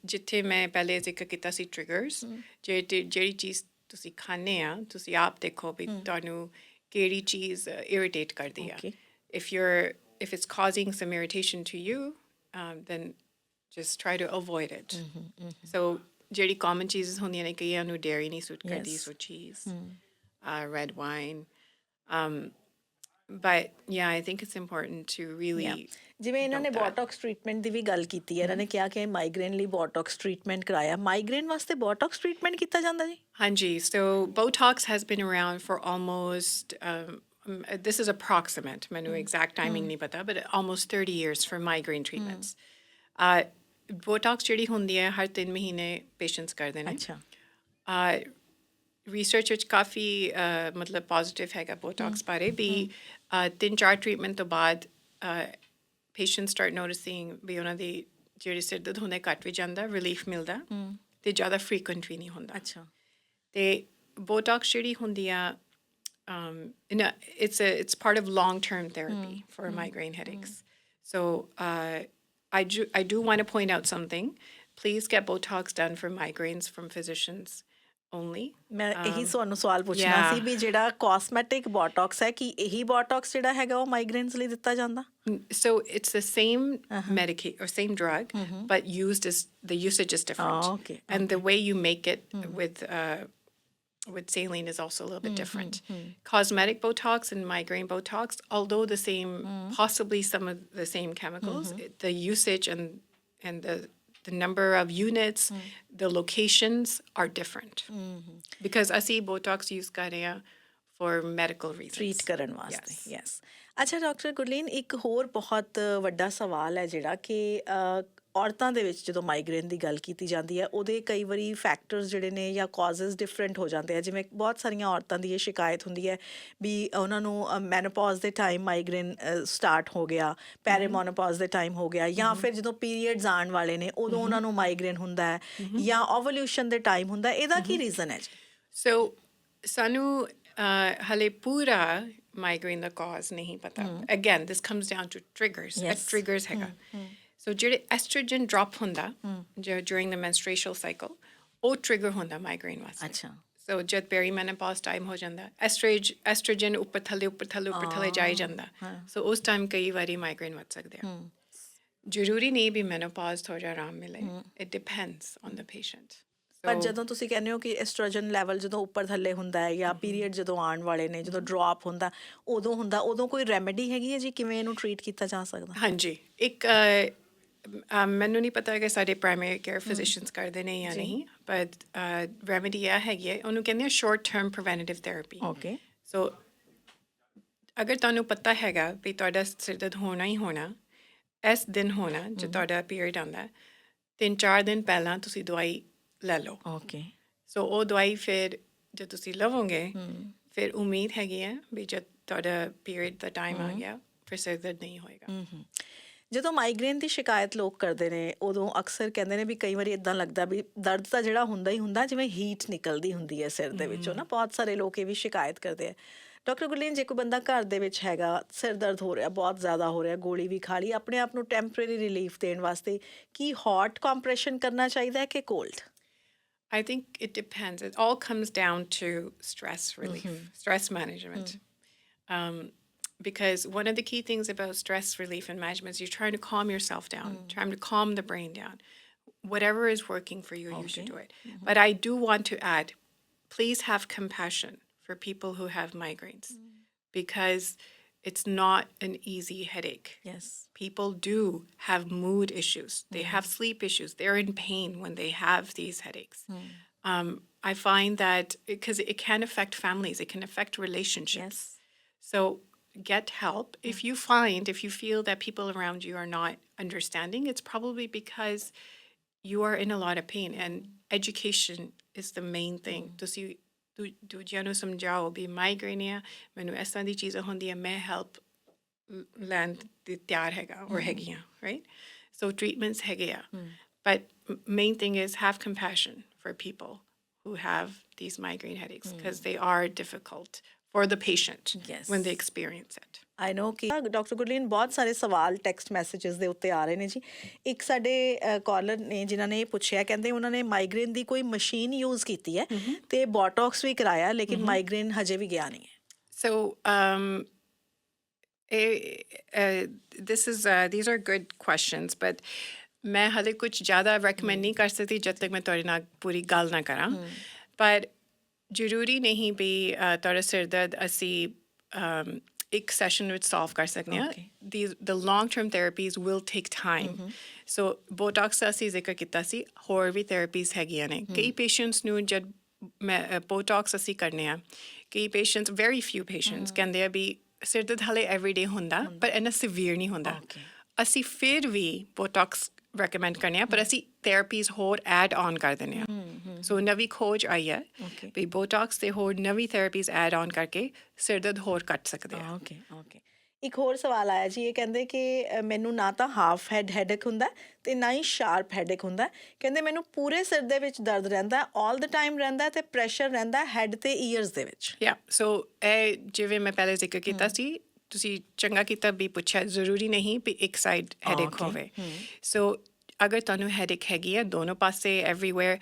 ਜਿੱਥੇ ਮੈਂ ਪਹਿਲੇ ਜ਼ਿਕਰ ਕੀਤਾ ਸੀ triggers ਜਿਹੜੀ ਚੀਜ਼ ਤੁਸੀਂ ਖਾਂਦੇ ਆ ਤੁਸੀਂ ਆਪ ਦੇਖੋ ਵੀ ਤੁਹਾਨੂੰ ਕਿਹੜੀ ਚੀਜ਼ irritate ਕਰਦੀ ਆ if it's causing some irritation to you then just try to avoid it so ਜਿਹੜੀ common cheeses ਹੁੰਦੀਆਂ ਨੇ ਕਈਆਂ ਨੂੰ dairy ਨਹੀਂ suit ਕਰਦੀ so cheese red wine but yeah I think it's important to really
ਜਿਵੇਂ ਇਹਨਾਂ ਨੇ ਬੋਟੌਕਸ ਟ੍ਰੀਟਮੈਂਟ ਦੀ ਵੀ ਗੱਲ ਕੀਤੀ ਹੈ ਇਹਨਾਂ ਨੇ ਕਿਹਾ ਕਿ ਮਾਈਗ੍ਰੇਨ ਲਈ ਬੋਟੌਕਸ ਟ੍ਰੀਟਮੈਂਟ ਕਰਾਇਆ ਮਾਈਗ੍ਰੇਨ ਵਾਸਤੇ ਬੋਟੌਕਸ ਟ੍ਰੀਟਮੈਂਟ ਕੀਤਾ ਜਾਂਦਾ ਜੀ
ਹਾਂਜੀ so Botox has been around for almost this is approximate ਮੈਨੂੰ exact timing ਨਹੀਂ ਪਤਾ but almost 30 years for migraine treatments Botox ਜਿਹੜੀ ਹੁੰਦੀ ਹੈ ਹਰ 3 ਮਹੀਨੇ ਪੇਸ਼ੈਂਟਸ ਕਰਦੇ ਨੇ ਰਿਸਰਚ ਵਿੱਚ ਕਾਫੀ ਮਤਲਬ ਪੋਜ਼ਿਟਿਵ ਹੈਗਾ ਬੋਟੌਕਸ ਬਾਰੇ ਵੀ 3-4 ਟ੍ਰੀਟਮੈਂਟ ਤੋਂ ਬਾਅਦ ਪੇਸ਼ੈਂਟਸ ਸਟਾਰਟ ਨੋਟਿਸਿੰਗ ਵੀ ਉਹਨਾਂ ਦੀ ਜਿਹੜੀ ਸਿਰ ਦਰਦ ਹੁੰਦਾ ਘੱਟ ਵੀ ਜਾਂਦਾ ਰਿਲੀਫ ਮਿਲਦਾ ਤੇ ਜ਼ਿਆਦਾ ਫ੍ਰੀਕੁਐਂਟ ਵੀ ਨਹੀਂ ਹੁੰਦਾ ਤੇ ਬੋਟੌਕਸ ਜਿਹੜੀ ਹੁੰਦੀ ਆ it's part of long-term therapy for migraine headaches so I do want to point out something please get Botox done for migraines from physicians only
ਮੈਂ ਇਹੀ ਤੁਹਾਨੂੰ ਸਵਾਲ ਪੁੱਛਣਾ ਸੀ ਵੀ ਜਿਹੜਾ ਕਾਸਮੈਟਿਕ ਬੋਟੌਕਸ ਹੈ ਕਿ ਇਹੀ ਬੋਟੌਕਸ ਜਿਹੜਾ ਹੈਗਾ ਉਹ ਮਾਈਗ੍ਰੇਨਸ ਲਈ ਦਿੱਤਾ ਜਾਂਦਾ
so it's the same medication or same drug but the usage is different and the way you make it with saline is also a little bit different. Cosmetic Botox and migraine Botox, although the same, possibly some of the same chemicals, the usage and the number of units, the locations are different. Because I see Botox use kar rahe for medical reasons.
Treat ਕਰਨ ਵਾਸਤੇ
Yes.
Yes ਅੱਛਾ doctor Gurleen ਇੱਕ ਹੋਰ ਬਹੁਤ ਵੱਡਾ ਸਵਾਲ ਹੈ ਜਿਹੜਾ ਕਿ ਔਰਤਾਂ ਦੇ ਵਿੱਚ ਜਦੋਂ ਮਾਈਗ੍ਰੇਨ ਦੀ ਗੱਲ ਕੀਤੀ ਜਾਂਦੀ ਹੈ ਉਹਦੇ ਕਈ ਵਾਰੀ ਫੈਕਟਰਸ ਜਿਹੜੇ ਨੇ ਜਾਂ ਕਾਜ਼ਸ ਡਿਫਰੈਂਟ ਹੋ ਜਾਂਦੇ ਆ ਜਿਵੇਂ ਬਹੁਤ ਸਾਰੀਆਂ ਔਰਤਾਂ ਦੀ ਇਹ ਸ਼ਿਕਾਇਤ ਹੁੰਦੀ ਹੈ ਵੀ ਉਹਨਾਂ ਨੂੰ ਮੈਨੋਪੌਜ਼ ਦੇ ਟਾਈਮ ਮਾਈਗ੍ਰੇਨ ਸਟਾਰਟ ਹੋ ਗਿਆ ਪੈਰੀਮੋਨੋਪੌਜ਼ ਦੇ ਟਾਈਮ ਹੋ ਗਿਆ ਜਾਂ ਫਿਰ ਜਦੋਂ ਪੀਰੀਅਡਸ ਆਉਣ ਵਾਲੇ ਨੇ ਉਦੋਂ ਉਹਨਾਂ ਨੂੰ ਮਾਈਗ੍ਰੇਨ ਹੁੰਦਾ ਹੈ ਜਾਂ ਓਵੂਲੇਸ਼ਨ ਦੇ ਟਾਈਮ ਹੁੰਦਾ ਹੈ ਇਹਦਾ ਕੀ ਰੀਜ਼ਨ ਹੈ ਜੀ
So, ਸਾਨੂੰ ਹਲੇ ਪੂਰਾ migraine ਦਾ cause ਨਹੀਂ ਪਤਾ. Again, this comes down to triggers.
Yes.
Triggers ਹੈਗਾ. So ਜਿਹੜੇ estrogen drop ਹੁੰਦਾ during the menstrual cycle, ਉਹ trigger ਹੁੰਦਾ migraine ਵਾਸਤੇ.
ਅੱਛਾ
So ਜਦ perimenopause time ਹੋ ਜਾਂਦਾ, estrogen ਉੱਪਰ ਥੱਲੇ ਜਾਈ ਜਾਂਦਾ. So ਉਸ time ਕਈ ਵਾਰੀ migraine ਵੱਧ ਸਕਦੇ ਆ. ਜ਼ਰੂਰੀ ਨਹੀਂ ਵੀ menopause ਤੋਂ ਆਰਾਮ ਮਿਲੇ. It depends on the patient.
ਪਰ ਜਦੋਂ ਤੁਸੀਂ ਕਹਿੰਦੇ ਹੋ ਕਿ ਐਸਟ੍ਰੋਜਨ ਲੈਵਲ ਜਦੋਂ ਉੱਪਰ ਥੱਲੇ ਹੁੰਦਾ ਹੈ ਜਾਂ ਪੀਰੀਅਡ ਜਦੋਂ ਆਉਣ ਵਾਲੇ ਨੇ ਜਦੋਂ ਡ੍ਰੌਪ ਹੁੰਦਾ ਉਦੋਂ ਕੋਈ ਰੈਮੇਡੀ ਹੈਗੀ ਹੈ ਜੀ ਕਿਵੇਂ ਇਹਨੂੰ ਟਰੀਟ ਕੀਤਾ ਜਾ ਸਕਦਾ
ਹਾਂਜੀ ਇੱਕ ਮੈਨੂੰ ਨਹੀਂ ਪਤਾ ਕਿ ਸਾਡੇ ਪ੍ਰਾਇਮਰੀ ਕੇਅਰ ਫਿਜ਼ੀਸ਼ੀਅਨਸ ਕਰਦੇ ਨੇ ਜਾਂ ਨਹੀਂ ਬਟ ਰੈਮੇਡੀ ਇਹ ਹੈਗੀ ਹੈ ਉਹਨੂੰ ਕਹਿੰਦੇ ਆ short term preventive therapy
okay
so ਅਗਰ ਤੁਹਾਨੂੰ ਪਤਾ ਹੈਗਾ ਵੀ ਤੁਹਾਡਾ ਸਿਰ ਦਰਦ ਹੋਣਾ ਹੀ ਹੋਣਾ ਇਸ ਦਿਨ ਹੋਣਾ ਜੇ ਤੁਹਾਡਾ ਪੀਰੀਅਡ ਆਉਂਦਾ 3-4 ਦਿਨ ਪਹਿਲਾਂ ਤੁਸੀਂ ਦਵਾਈ ਲੈ ਲਓ
ਓਕੇ
ਸੋ ਉਹ ਦਵਾਈ ਫਿਰ ਜੇ ਤੁਸੀਂ ਲਵੋਗੇ ਫਿਰ ਉਮੀਦ ਹੈਗੀ ਹੈ ਵੀ ਜਦ ਤੁਹਾਡਾ ਪੀਰੀਅਡ ਦਾ ਟਾਈਮ ਆ ਗਿਆ ਫਿਰ ਸਿਰ ਦਰਦ ਨਹੀਂ ਹੋਏਗਾ
ਜਦੋਂ ਮਾਈਗ੍ਰੇਨ ਦੀ ਸ਼ਿਕਾਇਤ ਲੋਕ ਕਰਦੇ ਨੇ ਉਦੋਂ ਅਕਸਰ ਕਹਿੰਦੇ ਨੇ ਵੀ ਕਈ ਵਾਰੀ ਇਦਾਂ ਲੱਗਦਾ ਵੀ ਦਰਦ ਤਾਂ ਜਿਹੜਾ ਹੁੰਦਾ ਹੀ ਹੁੰਦਾ ਜਿਵੇਂ ਹੀਟ ਨਿਕਲਦੀ ਹੁੰਦੀ ਹੈ ਸਿਰ ਦੇ ਵਿੱਚੋਂ ਨਾ ਬਹੁਤ ਸਾਰੇ ਲੋਕ ਇਹ ਵੀ ਸ਼ਿਕਾਇਤ ਕਰਦੇ ਆ ਡਾਕਟਰ ਗੁਰਲੀਨ ਜੇ ਕੋਈ ਬੰਦਾ ਘਰ ਦੇ ਵਿੱਚ ਹੈਗਾ ਸਿਰ ਦਰਦ ਹੋ ਰਿਹਾ ਬਹੁਤ ਜ਼ਿਆਦਾ ਹੋ ਰਿਹਾ ਗੋਲੀ ਵੀ ਖਾ ਲਈ ਆਪਣੇ ਆਪ ਨੂੰ ਟੈਂਪਰੇਰੀ ਰਿਲੀਫ ਦੇਣ ਵਾਸਤੇ ਕੀ ਹੌਟ ਕੰਪਰੈਸ਼ਨ ਕਰਨਾ ਚਾਹੀਦਾ ਹੈ ਕਿ cold
I think it depends. It all comes down to stress relief, stress management. Because one of the key things about stress relief and management is you're trying to calm yourself down, trying to calm the brain down. Whatever is working for you, you should do it. But I do want to add, please have compassion for people who have migraines because it's not an easy headache.
Yes.
People do have mood issues. They have sleep issues. They're in pain when they have these headaches. I find that because it can affect families, it can affect relationships.
Yes.
So get help. If you feel that people around you are not understanding, it's probably because you are in a lot of pain. And education is the main thing. ਦੂਜਿਆਂ ਨੂੰ ਸਮਝਾਓ ਵੀ migraine ਆ ਮੈਨੂੰ ਇਸ ਤਰ੍ਹਾਂ ਦੀ ਚੀਜ਼ਾਂ ਹੁੰਦੀਆਂ ਮੈਂ ਹੈਲਪ ਲੈਣ ਦੀ ਤਿਆਰ ਹੈਗਾ ਔਰ ਹੈਗੀਆਂ ਰਾਈਟ ਸੋ ਟਰੀਟਮੈਂਟਸ ਹੈਗੇ ਆ but main thing is have compassion for people who have these migraine headaches because they are difficult for the patient when they experience it.
ਆਈ ਨੋ ਕਿ ਡਾਕਟਰ ਗੁਰਲੀਨ ਬਹੁਤ ਸਾਰੇ ਸਵਾਲ ਟੈਕਸਟ ਮੈਸੇजेस ਦੇ ਉੱਤੇ ਆ ਰਹੇ ਨੇ ਜੀ ਇੱਕ ਸਾਡੇ ਕਾਲਰ ਨੇ ਜਿਨ੍ਹਾਂ ਨੇ ਇਹ ਪੁੱਛਿਆ ਕਹਿੰਦੇ ਉਹਨਾਂ ਨੇ ਮਾਈਗ੍ਰੇਨ ਦੀ ਕੋਈ ਮਸ਼ੀਨ ਯੂਜ਼ ਕੀਤੀ ਹੈ ਤੇ ਬੋਟੌਕਸ ਵੀ ਕਰਾਇਆ ਲੇਕਿਨ ਮਾਈਗ੍ਰੇਨ ਹਜੇ ਵੀ ਗਿਆ ਨਹੀਂ ਹੈ
So these are good questions but ਮੈਂ ਹਾਲੇ ਕੁਝ ਜ਼ਿਆਦਾ ਰეკਮੈਂਡ ਨਹੀਂ ਕਰ ਸਕਦੀ ਜਦ ਤੱਕ ਮੈਂ ਤੁਹਾਡੇ ਨਾਲ ਪੂਰੀ ਗੱਲ ਨਾ ਕਰਾਂ ਪਰ ਜ਼ਰੂਰੀ ਨਹੀਂ ਵੀ ਤੁਹਾਡਾ ਸਿਰ ਦਰਦ ਅਸੀਂ ਇੱਕ ਸੈਸ਼ਨ ਵਿੱਚ ਸੋਲਵ ਕਰ ਸਕਦੇ ਹਾਂ the long term therapies will take time so botox ਦਾ ਅਸੀਂ ਜ਼ਿਕਰ ਕੀਤਾ ਸੀ ਹੋਰ ਵੀ ਥੈਰੇਪੀਜ਼ ਹੈਗੀਆਂ ਨੇ ਕਈ ਪੇਸ਼ੈਂਟਸ ਨੂੰ ਜਦ botox ਅਸੀਂ ਕਰਨੇ ਆ ਕਈ ਪੇਸ਼ੈਂਟਸ very few patients ਕਹਿੰਦੇ ਆ ਵੀ ਸਿਰ ਦਰਦ ਹਾਲੇ ਐਵਰੀਡੇ ਹੁੰਦਾ ਪਰ ਇੰਨਾ ਸਿਵੀਅਰ ਨਹੀਂ ਹੁੰਦਾ ਅਸੀਂ ਫਿਰ ਵੀ botox recommend ਕਰਨੇ ਆ ਪਰ ਅਸੀਂ ਥੈਰੇਪੀਜ਼ ਹੋਰ ਐਡ ਔਨ ਕਰ ਦਿੰਦੇ ਆ ਸੋ ਨਵੀਂ ਖੋਜ ਆਈ ਹੈ ਵੀ botox ਤੇ ਹੋਰ ਨਵੀਂ ਥੈਰੇਪੀਜ਼ ਐਡ ਔਨ ਕਰਕੇ ਸਿਰ ਦਰਦ ਹੋਰ ਕੱਟ ਸਕਦੇ ਆ
ਓਕੇ ਇੱਕ ਹੋਰ ਸਵਾਲ ਆਇਆ ਜੀ ਇਹ ਕਹਿੰਦੇ ਕਿ ਮੈਨੂੰ ਨਾ ਤਾਂ ਹਾਫ ਹੈਡੇਕ ਹੁੰਦਾ ਤੇ ਨਾ ਹੀ ਸ਼ਾਰਪ ਹੈਡੇਕ ਹੁੰਦਾ ਕਹਿੰਦੇ ਮੈਨੂੰ ਪੂਰੇ ਸਿਰ ਦੇ ਵਿੱਚ ਦਰਦ ਰਹਿੰਦਾ ਆਲ ਦ ਟਾਈਮ ਰਹਿੰਦਾ ਤੇ ਪ੍ਰੈਸ਼ਰ ਰਹਿੰਦਾ ਹੈਡ ਤੇ ਈਅਰਸ ਦੇ ਵਿੱਚ
ਸੋ ਇਹ ਜਿਵੇਂ ਮੈਂ ਪਹਿਲੇ ਜ਼ਿਕਰ ਕੀਤਾ ਸੀ ਤੁਸੀਂ ਚੰਗਾ ਕੀਤਾ ਵੀ ਪੁੱਛਿਆ ਜ਼ਰੂਰੀ ਨਹੀਂ ਵੀ ਇੱਕ ਸਾਈਡ ਹੈਡੇਕ ਹੋਵੇ ਸੋ ਅਗਰ ਤੁਹਾਨੂੰ ਹੈਡੇਕ ਹੈਗੀ ਹੈ ਦੋਨੋਂ ਪਾਸੇ ਐਵਰੀਵੇਅਰ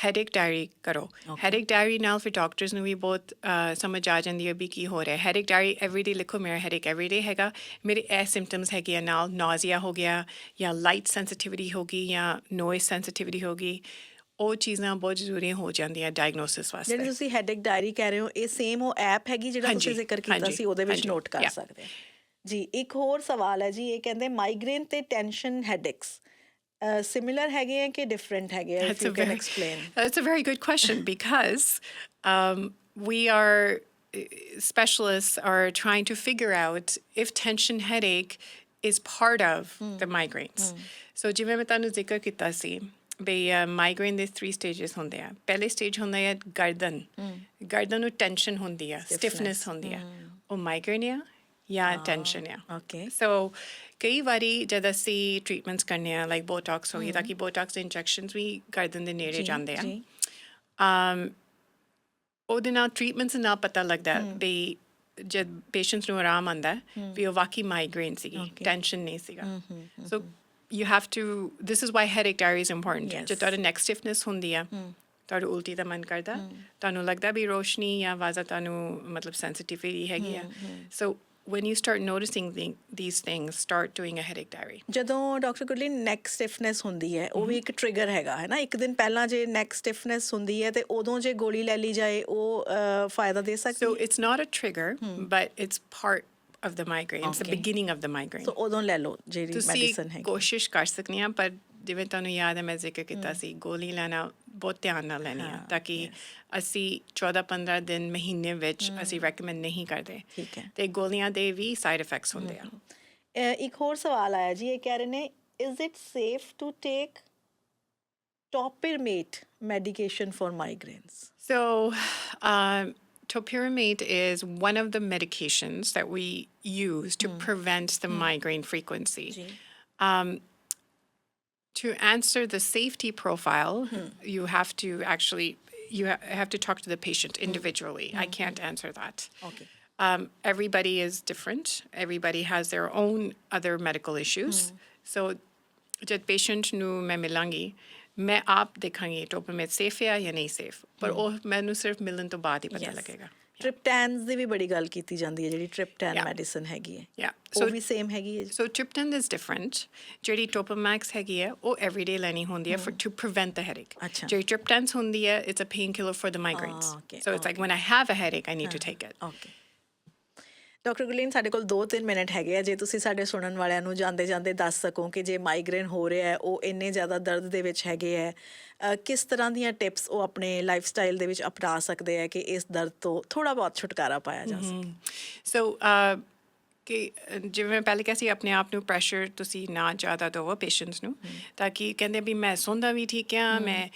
ਹੈਡੇਕ ਡਾਇਰੀ ਕਰੋ ਹੈਡੇਕ ਡਾਇਰੀ ਨਾਲ ਫਿਰ ਡਾਕਟਰਸ ਨੂੰ ਵੀ ਬਹੁਤ ਸਮਝ ਆ ਜਾਂਦੀ ਹੈ ਵੀ ਕੀ ਹੋ ਰਿਹਾ ਹੈਡੇਕ ਡਾਇਰੀ ਐਵਰੀਡੇ ਲਿਖੋ ਮੇਰਾ ਹੈਡੇਕ ਐਵਰੀਡੇ ਹੈਗਾ ਮੇਰੇ ਇਹ ਸਿੰਪਟਮਸ ਹੈਗੇ ਆ ਨਾਲ ਨਾਜ਼ੀਆ ਹੋ ਗਿਆ ਜਾਂ ਲਾਈਟ ਸੈਂਸਿਟਿਵਿਟੀ ਹੋ ਗਈ ਜਾਂ ਨੋਇਜ਼ ਸੈਂਸਿਟਿਵਿਟੀ ਹੋ ਗਈ ਉਹ ਚੀਜ਼ਾਂ ਬਹੁਤ ਜ਼ਰੂਰੀ ਹੋ ਜਾਂਦੀਆਂ ਡਾਇਗਨੋਸਿਸ ਵਾਸਤੇ
ਜਿਹੜੀ ਤੁਸੀਂ ਹੈਡੇਕ ਡਾਇਰੀ ਕਹਿ ਰਹੇ ਹੋ ਇਹ ਸੇਮ ਉਹ ਐਪ ਹੈਗੀ ਜਿਹੜਾ ਤੁਸੀਂ ਜ਼ਿਕਰ ਕੀਤਾ ਸੀ ਉਹਦੇ ਵਿੱਚ ਨੋਟ ਕਰ ਸਕਦੇ ਹੋ ਜੀ ਇੱਕ ਹੋਰ ਸਵਾਲ ਹੈ ਜੀ ਇਹ ਕਹਿੰਦੇ ਮਾਈਗ੍ਰੇਨ ਤੇ ਟੈਂਸ਼ਨ ਹੈਡੇਕਸ similar ਹੈਗੇ ਆ ਕਿ different ਹੈਗੇ if you can explain
That's a very good question because we are specialists are trying to figure out if tension headache is part of the migraines. So ਜਿਵੇਂ ਮੈਂ ਤੁਹਾਨੂੰ ਜ਼ਿਕਰ ਕੀਤਾ ਸੀ ਬਈ ਮਾਈਗ੍ਰੇਨ ਦੇ 3 ਸਟੇजेस ਹੁੰਦੇ ਆ। ਪਹਿਲੇ ਸਟੇਜ ਹੁੰਦਾ ਹੈ ਗਰਦਨ ਨੂੰ ਟੈਨਸ਼ਨ ਹੁੰਦੀ ਆ, ਸਟਿਫਨੈਸ ਹੁੰਦੀ ਆ। ਉਹ ਮਾਈਗ੍ਰੇਨ ਆ ਜਾਂ ਟੈਨਸ਼ਨ ਆ।
ਓਕੇ
ਸੋ ਕਈ ਵਾਰੀ ਜਦ ਅਸੀਂ ਟ੍ਰੀਟਮੈਂਟਸ ਕਰਨੇ ਆ ਲਾਈਕ ਬੋਟੌਕਸ ਹੋ ਗਈ ਤਾਂ ਕਿ ਬੋਟੌਕਸ ਦੇ ਇੰਜੈਕਸ਼ਨਸ ਵੀ ਗਰਦਨ ਦੇ ਨੇੜੇ ਜਾਂਦੇ ਆ। ਉਹਦੇ ਨਾਲ ਟ੍ਰੀਟਮੈਂਟਸ ਨਾਲ ਪਤਾ ਲੱਗਦਾ ਵੀ ਜਦ ਪੇਸ਼ੈਂਟਸ ਨੂੰ ਆਰਾਮ ਆਉਂਦਾ ਵੀ ਉਹ ਵਾਕਈ ਮਾਈਗ੍ਰੇਨ ਸੀਗੀ, ਟੈਨਸ਼ਨ ਨਹੀਂ ਸੀਗਾ। ਸੋ you have to, this is why headache diary is important. ਜਦ ਤੁਹਾਡਾ ਨੈਕ ਸਟਿਫਨੈਸ ਹੁੰਦੀ ਆ, ਤੁਹਾਨੂੰ ਉਲਟੀ ਦਾ ਮਨ ਕਰਦਾ, ਤੁਹਾਨੂੰ ਲੱਗਦਾ ਵੀ ਰੋਸ਼ਨੀ ਜਾਂ ਆਵਾਜ਼ਾਂ ਤੁਹਾਨੂੰ ਮਤਲਬ ਸੈਂਸਿਟਿਵਿਟੀ ਹੈਗੀ ਆ। ਸੋ when you start noticing these things, start doing a headache diary.
ਜਦੋਂ ਡਾਕਟਰ ਗੁਰਲੀਨ ਨੈਕ ਸਟਿਫਨੈਸ ਹੁੰਦੀ ਹੈ ਉਹ ਵੀ ਇੱਕ ਟ੍ਰਿਗਰ ਹੈਗਾ ਹੈ ਨਾ। ਇੱਕ ਦਿਨ ਪਹਿਲਾਂ ਜੇ ਨੈਕ ਸਟਿਫਨੈਸ ਹੁੰਦੀ ਹੈ ਤੇ ਉਦੋਂ ਜੇ ਗੋਲੀ ਲੈ ਲਈ ਜਾਏ ਉਹ ਫਾਇਦਾ ਦੇ ਸਕਦੀ
So it's not a trigger, but it's part of the migraine. It's the beginning of the migraine.
ਸੋ ਉਦੋਂ ਲੈ ਲਓ ਜਿਹੜੀ
ਤੁਸੀਂ
ਮੈਡੀਸਨ ਹੈਗੀ।
ਕੋਸ਼ਿਸ਼ ਕਰ ਸਕਦੀ ਆ, ਪਰ ਜਿਵੇਂ ਤੁਹਾਨੂੰ ਯਾਦ ਹੈ ਮੈਂ ਜ਼ਿਕਰ ਕੀਤਾ ਸੀ ਗੋਲੀ ਲੈਣਾ ਬਹੁਤ ਧਿਆਨ ਨਾਲ ਲੈਣੀ ਆ ਤਾਂ ਕਿ ਅਸੀਂ 14-15 ਦਿਨ ਮਹੀਨੇ ਵਿੱਚ ਅਸੀਂ ਰეკਮੈਂਡ ਨਹੀਂ ਕਰਦੇ।
ਠੀਕ ਹੈ।
ਤੇ ਗੋਲੀਆਂ ਦੇ ਵੀ ਸਾਈਡ ਇਫੈਕਟਸ ਹੁੰਦੇ ਆ।
ਇੱਕ ਹੋਰ ਸਵਾਲ ਆਇਆ ਜੀ, ਇਹ ਕਹਿ ਰਹੇ ਨੇ is it safe to take topiramate medication for migraines?
So, topiramate is one of the medications that we use to prevent the migraine frequency. To answer the safety profile, you have to actually have to talk to the patient individually. I can't answer that.
Okay.
Everybody is different. Everybody has their own other medical issues. So, jad patient nu main milangi, मैं आप देखेंगे टोपरमेट safe है या नहीं safe, पर ਉਹ ਮੈਨੂੰ ਸਿਰਫ ਮਿਲਣ ਤੋਂ ਬਾਅਦ ਹੀ ਪਤਾ ਲੱਗੇਗਾ।
ਟ੍ਰਿਪਟੈਨਸ ਦੀ ਵੀ ਬੜੀ ਗੱਲ ਕੀਤੀ ਜਾਂਦੀ ਹੈ, ਜਿਹੜੀ ਟ੍ਰਿਪਟੈਨ ਮੈਡੀਸਨ ਹੈਗੀ ਹੈ।
Yeah.
ਉਹ ਵੀ ਸੇਮ ਹੈਗੀ ਹੈ?
So triptan is different. ਜਿਹੜੀ ਟੋਪਰਮੈਕਸ ਹੈਗੀ ਹੈ ਉਹ everyday ਲੈਣੀ ਹੁੰਦੀ ਹੈ to prevent the headache.
ਅੱਛਾ।
ਜਿਹੜੀ triptans ਹੁੰਦੀ ਹੈ it's a painkiller for the migraines.
okay,
So it's like when I have a headache I need to take it.
Okay doctor Gurleen, ਸਾਡੇ ਕੋਲ 2-3 ਮਿੰਟ ਹੈਗੇ ਆ। ਜੇ ਤੁਸੀਂ ਸਾਡੇ ਸੁਣਨ ਵਾਲਿਆਂ ਨੂੰ ਜਾਂਦੇ ਜਾਂਦੇ ਦੱਸ ਸਕੋ ਕਿ ਜੇ ਮਾਈਗ੍ਰੇਨ ਹੋ ਰਿਹਾ ਹੈ, ਉਹ ਇੰਨੇ ਜ਼ਿਆਦਾ ਦਰਦ ਦੇ ਵਿੱਚ ਹੈਗੇ ਹੈ, ਕਿਸ ਤਰ੍ਹਾਂ ਦੀਆਂ ਟਿਪਸ ਉਹ ਆਪਣੇ ਲਾਈਫ ਸਟਾਈਲ ਦੇ ਵਿੱਚ ਅਪਣਾ ਸਕਦੇ ਆ ਕਿ ਇਸ ਦਰਦ ਤੋਂ ਥੋੜ੍ਹਾ ਬਹੁਤ ਛੁਟਕਾਰਾ ਪਾਇਆ ਜਾ ਸਕੇ?
So ਕਿ ਜਿਵੇਂ ਮੈਂ ਪਹਿਲੇ ਕਿਹਾ ਸੀ ਆਪਣੇ ਆਪ ਨੂੰ ਪ੍ਰੈਸ਼ਰ ਤੁਸੀਂ ਨਾ ਜ਼ਿਆਦਾ ਦਿਓ ਪੇਸ਼ੈਂਟਸ ਨੂੰ, ਤਾਂ ਕਿ ਕਹਿੰਦੇ ਵੀ ਮੈਂ ਸੌਂਦਾ ਵੀ ਠੀਕ ਆ, ਮੈਂ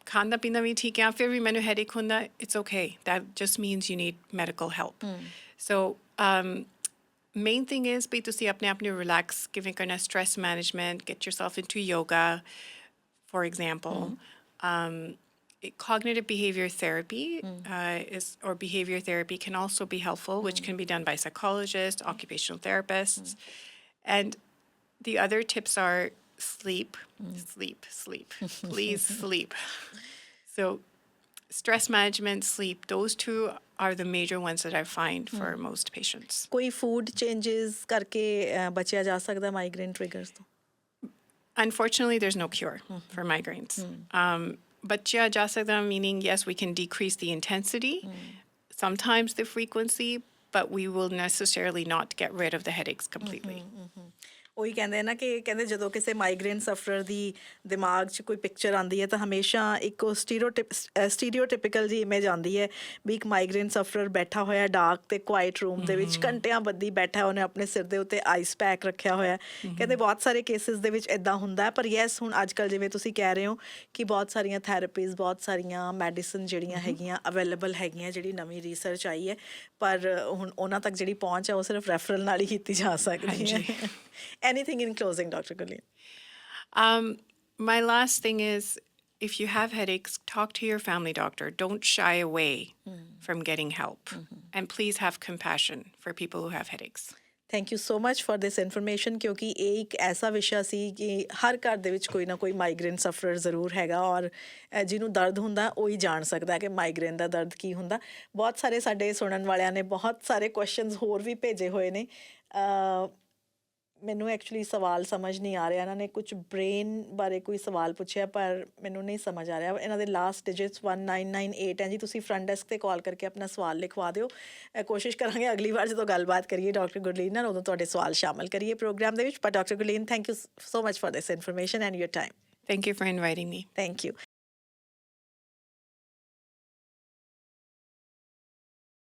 ਖਾਂਦਾ ਪੀਂਦਾ ਵੀ ਠੀਕ ਆ, ਫਿਰ ਵੀ ਮੈਨੂੰ ਹੈਡੇਕ ਹੁੰਦਾ, it's okay, that just means you need medical help. So main thing is ਵੀ ਤੁਸੀਂ ਆਪਣੇ ਆਪ ਨੂੰ ਰਿਲੈਕਸ ਕਿਵੇਂ ਕਰਨਾ, stress management, get yourself into yoga for example. Cognitive behavior therapy or behavior therapy can also be helpful, which can be done by psychologists, occupational therapists. And the other tips are sleep, sleep, please sleep. So stress management, sleep, those two are the major ones that I find for most patients.
ਕੋਈ food changes ਕਰਕੇ ਬਚਿਆ ਜਾ ਸਕਦਾ migraine ਟ੍ਰਿਗਰਸ ਤੋਂ?
Unfortunately, there's no cure for migraines. Bachya ja sakda, meaning, yes, we can decrease the intensity, sometimes the frequency, but we will necessarily not get rid of the headaches completely.
ਉਹੀ ਕਹਿੰਦੇ ਨਾ ਕਿ ਕਹਿੰਦੇ ਜਦੋਂ ਕਿਸੇ migraine ਸਫਰਰ ਦੀ ਦਿਮਾਗ 'ਚ ਕੋਈ ਪਿਕਚਰ ਆਉਂਦੀ ਹੈ ਤਾਂ ਹਮੇਸ਼ਾ ਇੱਕ ਸਟੀਰੀਓਟਿਪੀਕਲ ਜੀ ਇਮੇਜ ਆਉਂਦੀ ਹੈ ਵੀ ਇੱਕ ਮਾਈਗ੍ਰੇਨ ਸਫਰਰ ਬੈਠਾ ਹੋਇਆ ਡਾਰਕ ਤੇ ਕੁਆਇਟ ਰੂਮ ਦੇ ਵਿੱਚ ਘੰਟਿਆਂ ਬੱਧੀ ਬੈਠਾ, ਉਹਨੇ ਆਪਣੇ ਸਿਰ ਦੇ ਉੱਤੇ ਆਈਸ ਪੈਕ ਰੱਖਿਆ ਹੋਇਆ। ਕਹਿੰਦੇ ਬਹੁਤ ਸਾਰੇ ਕੇਸਿਸ ਦੇ ਵਿੱਚ ਇੱਦਾਂ ਹੁੰਦਾ ਹੈ, ਪਰ ਯੈਸ ਹੁਣ ਅੱਜ ਕੱਲ੍ਹ ਜਿਵੇਂ ਤੁਸੀਂ ਕਹਿ ਰਹੇ ਹੋ ਕਿ ਬਹੁਤ ਸਾਰੀਆਂ ਥੈਰੇਪੀਜ਼, ਬਹੁਤ ਸਾਰੀਆਂ ਮੈਡੀਸਨ ਜਿਹੜੀਆਂ ਹੈਗੀਆਂ ਅਵੇਲੇਬਲ ਹੈਗੀਆਂ, ਜਿਹੜੀ ਨਵੀਂ ਰਿਸਰਚ ਆਈ ਹੈ, ਪਰ ਹੁਣ ਉਹਨਾਂ ਤੱਕ ਜਿਹੜੀ ਪਹੁੰਚ ਹੈ ਉਹ ਸਿਰਫ ਰੈਫਰਲ ਨਾਲ ਹੀ ਕੀਤੀ ਜਾ ਸਕਦੀ ਹੈ। Anything in closing, Dr. Gurleen?
My last thing is, if you have headaches, talk to your family doctor. Don't shy away from getting help. And please have compassion for people who have headaches.
Thank you so much for this information, ਕਿਉਂਕਿ ਇਹ ਇੱਕ ਐਸਾ ਵਿਸ਼ਾ ਸੀ ਕਿ ਹਰ ਘਰ ਦੇ ਵਿੱਚ ਕੋਈ ਨਾ ਕੋਈ ਮਾਈਗ੍ਰੇਨ ਸਫਰਰ ਜ਼ਰੂਰ ਹੈਗਾ, ਔਰ ਜਿਹਨੂੰ ਦਰਦ ਹੁੰਦਾ ਉਹੀ ਜਾਣ ਸਕਦਾ ਕਿ ਮਾਈਗ੍ਰੇਨ ਦਾ ਦਰਦ ਕੀ ਹੁੰਦਾ। ਬਹੁਤ ਸਾਰੇ ਸਾਡੇ ਸੁਣਨ ਵਾਲਿਆਂ ਨੇ ਬਹੁਤ ਸਾਰੇ ਕੁਐਸਚਨਸ ਹੋਰ ਵੀ ਭੇਜੇ ਹੋਏ ਨੇ। ਮੈਨੂੰ ਐਕਚੁਅਲੀ ਸਵਾਲ ਸਮਝ ਨਹੀਂ ਆ ਰਿਹਾ। ਇਹਨਾਂ ਨੇ ਕੁਝ ਬ੍ਰੇਨ ਬਾਰੇ ਕੋਈ ਸਵਾਲ ਪੁੱਛਿਆ, ਪਰ ਮੈਨੂੰ ਨਹੀਂ ਸਮਝ ਆ ਰਿਹਾ। ਇਹਨਾਂ ਦੇ ਲਾਸਟ ਡਿਜਿਟਸ 1998 ਹੈ ਜੀ। ਤੁਸੀਂ ਫਰੰਟ ਡੈਸਕ 'ਤੇ ਕਾਲ ਕਰਕੇ ਆਪਣਾ ਸਵਾਲ ਲਿਖਵਾ ਦਿਓ। ਕੋਸ਼ਿਸ਼ ਕਰਾਂਗੇ ਅਗਲੀ ਵਾਰ ਜਦੋਂ ਗੱਲਬਾਤ ਕਰੀਏ ਡਾਕਟਰ ਗੁਰਲੀਨ ਨਾਲ, ਉਦੋਂ ਤੁਹਾਡੇ ਸਵਾਲ ਸ਼ਾਮਲ ਕਰੀਏ ਪ੍ਰੋਗਰਾਮ ਦੇ ਵਿੱਚ। ਪਰ doctor Gurleen, thank you so much for this information and your time.
Thank you for inviting me.
Thank you.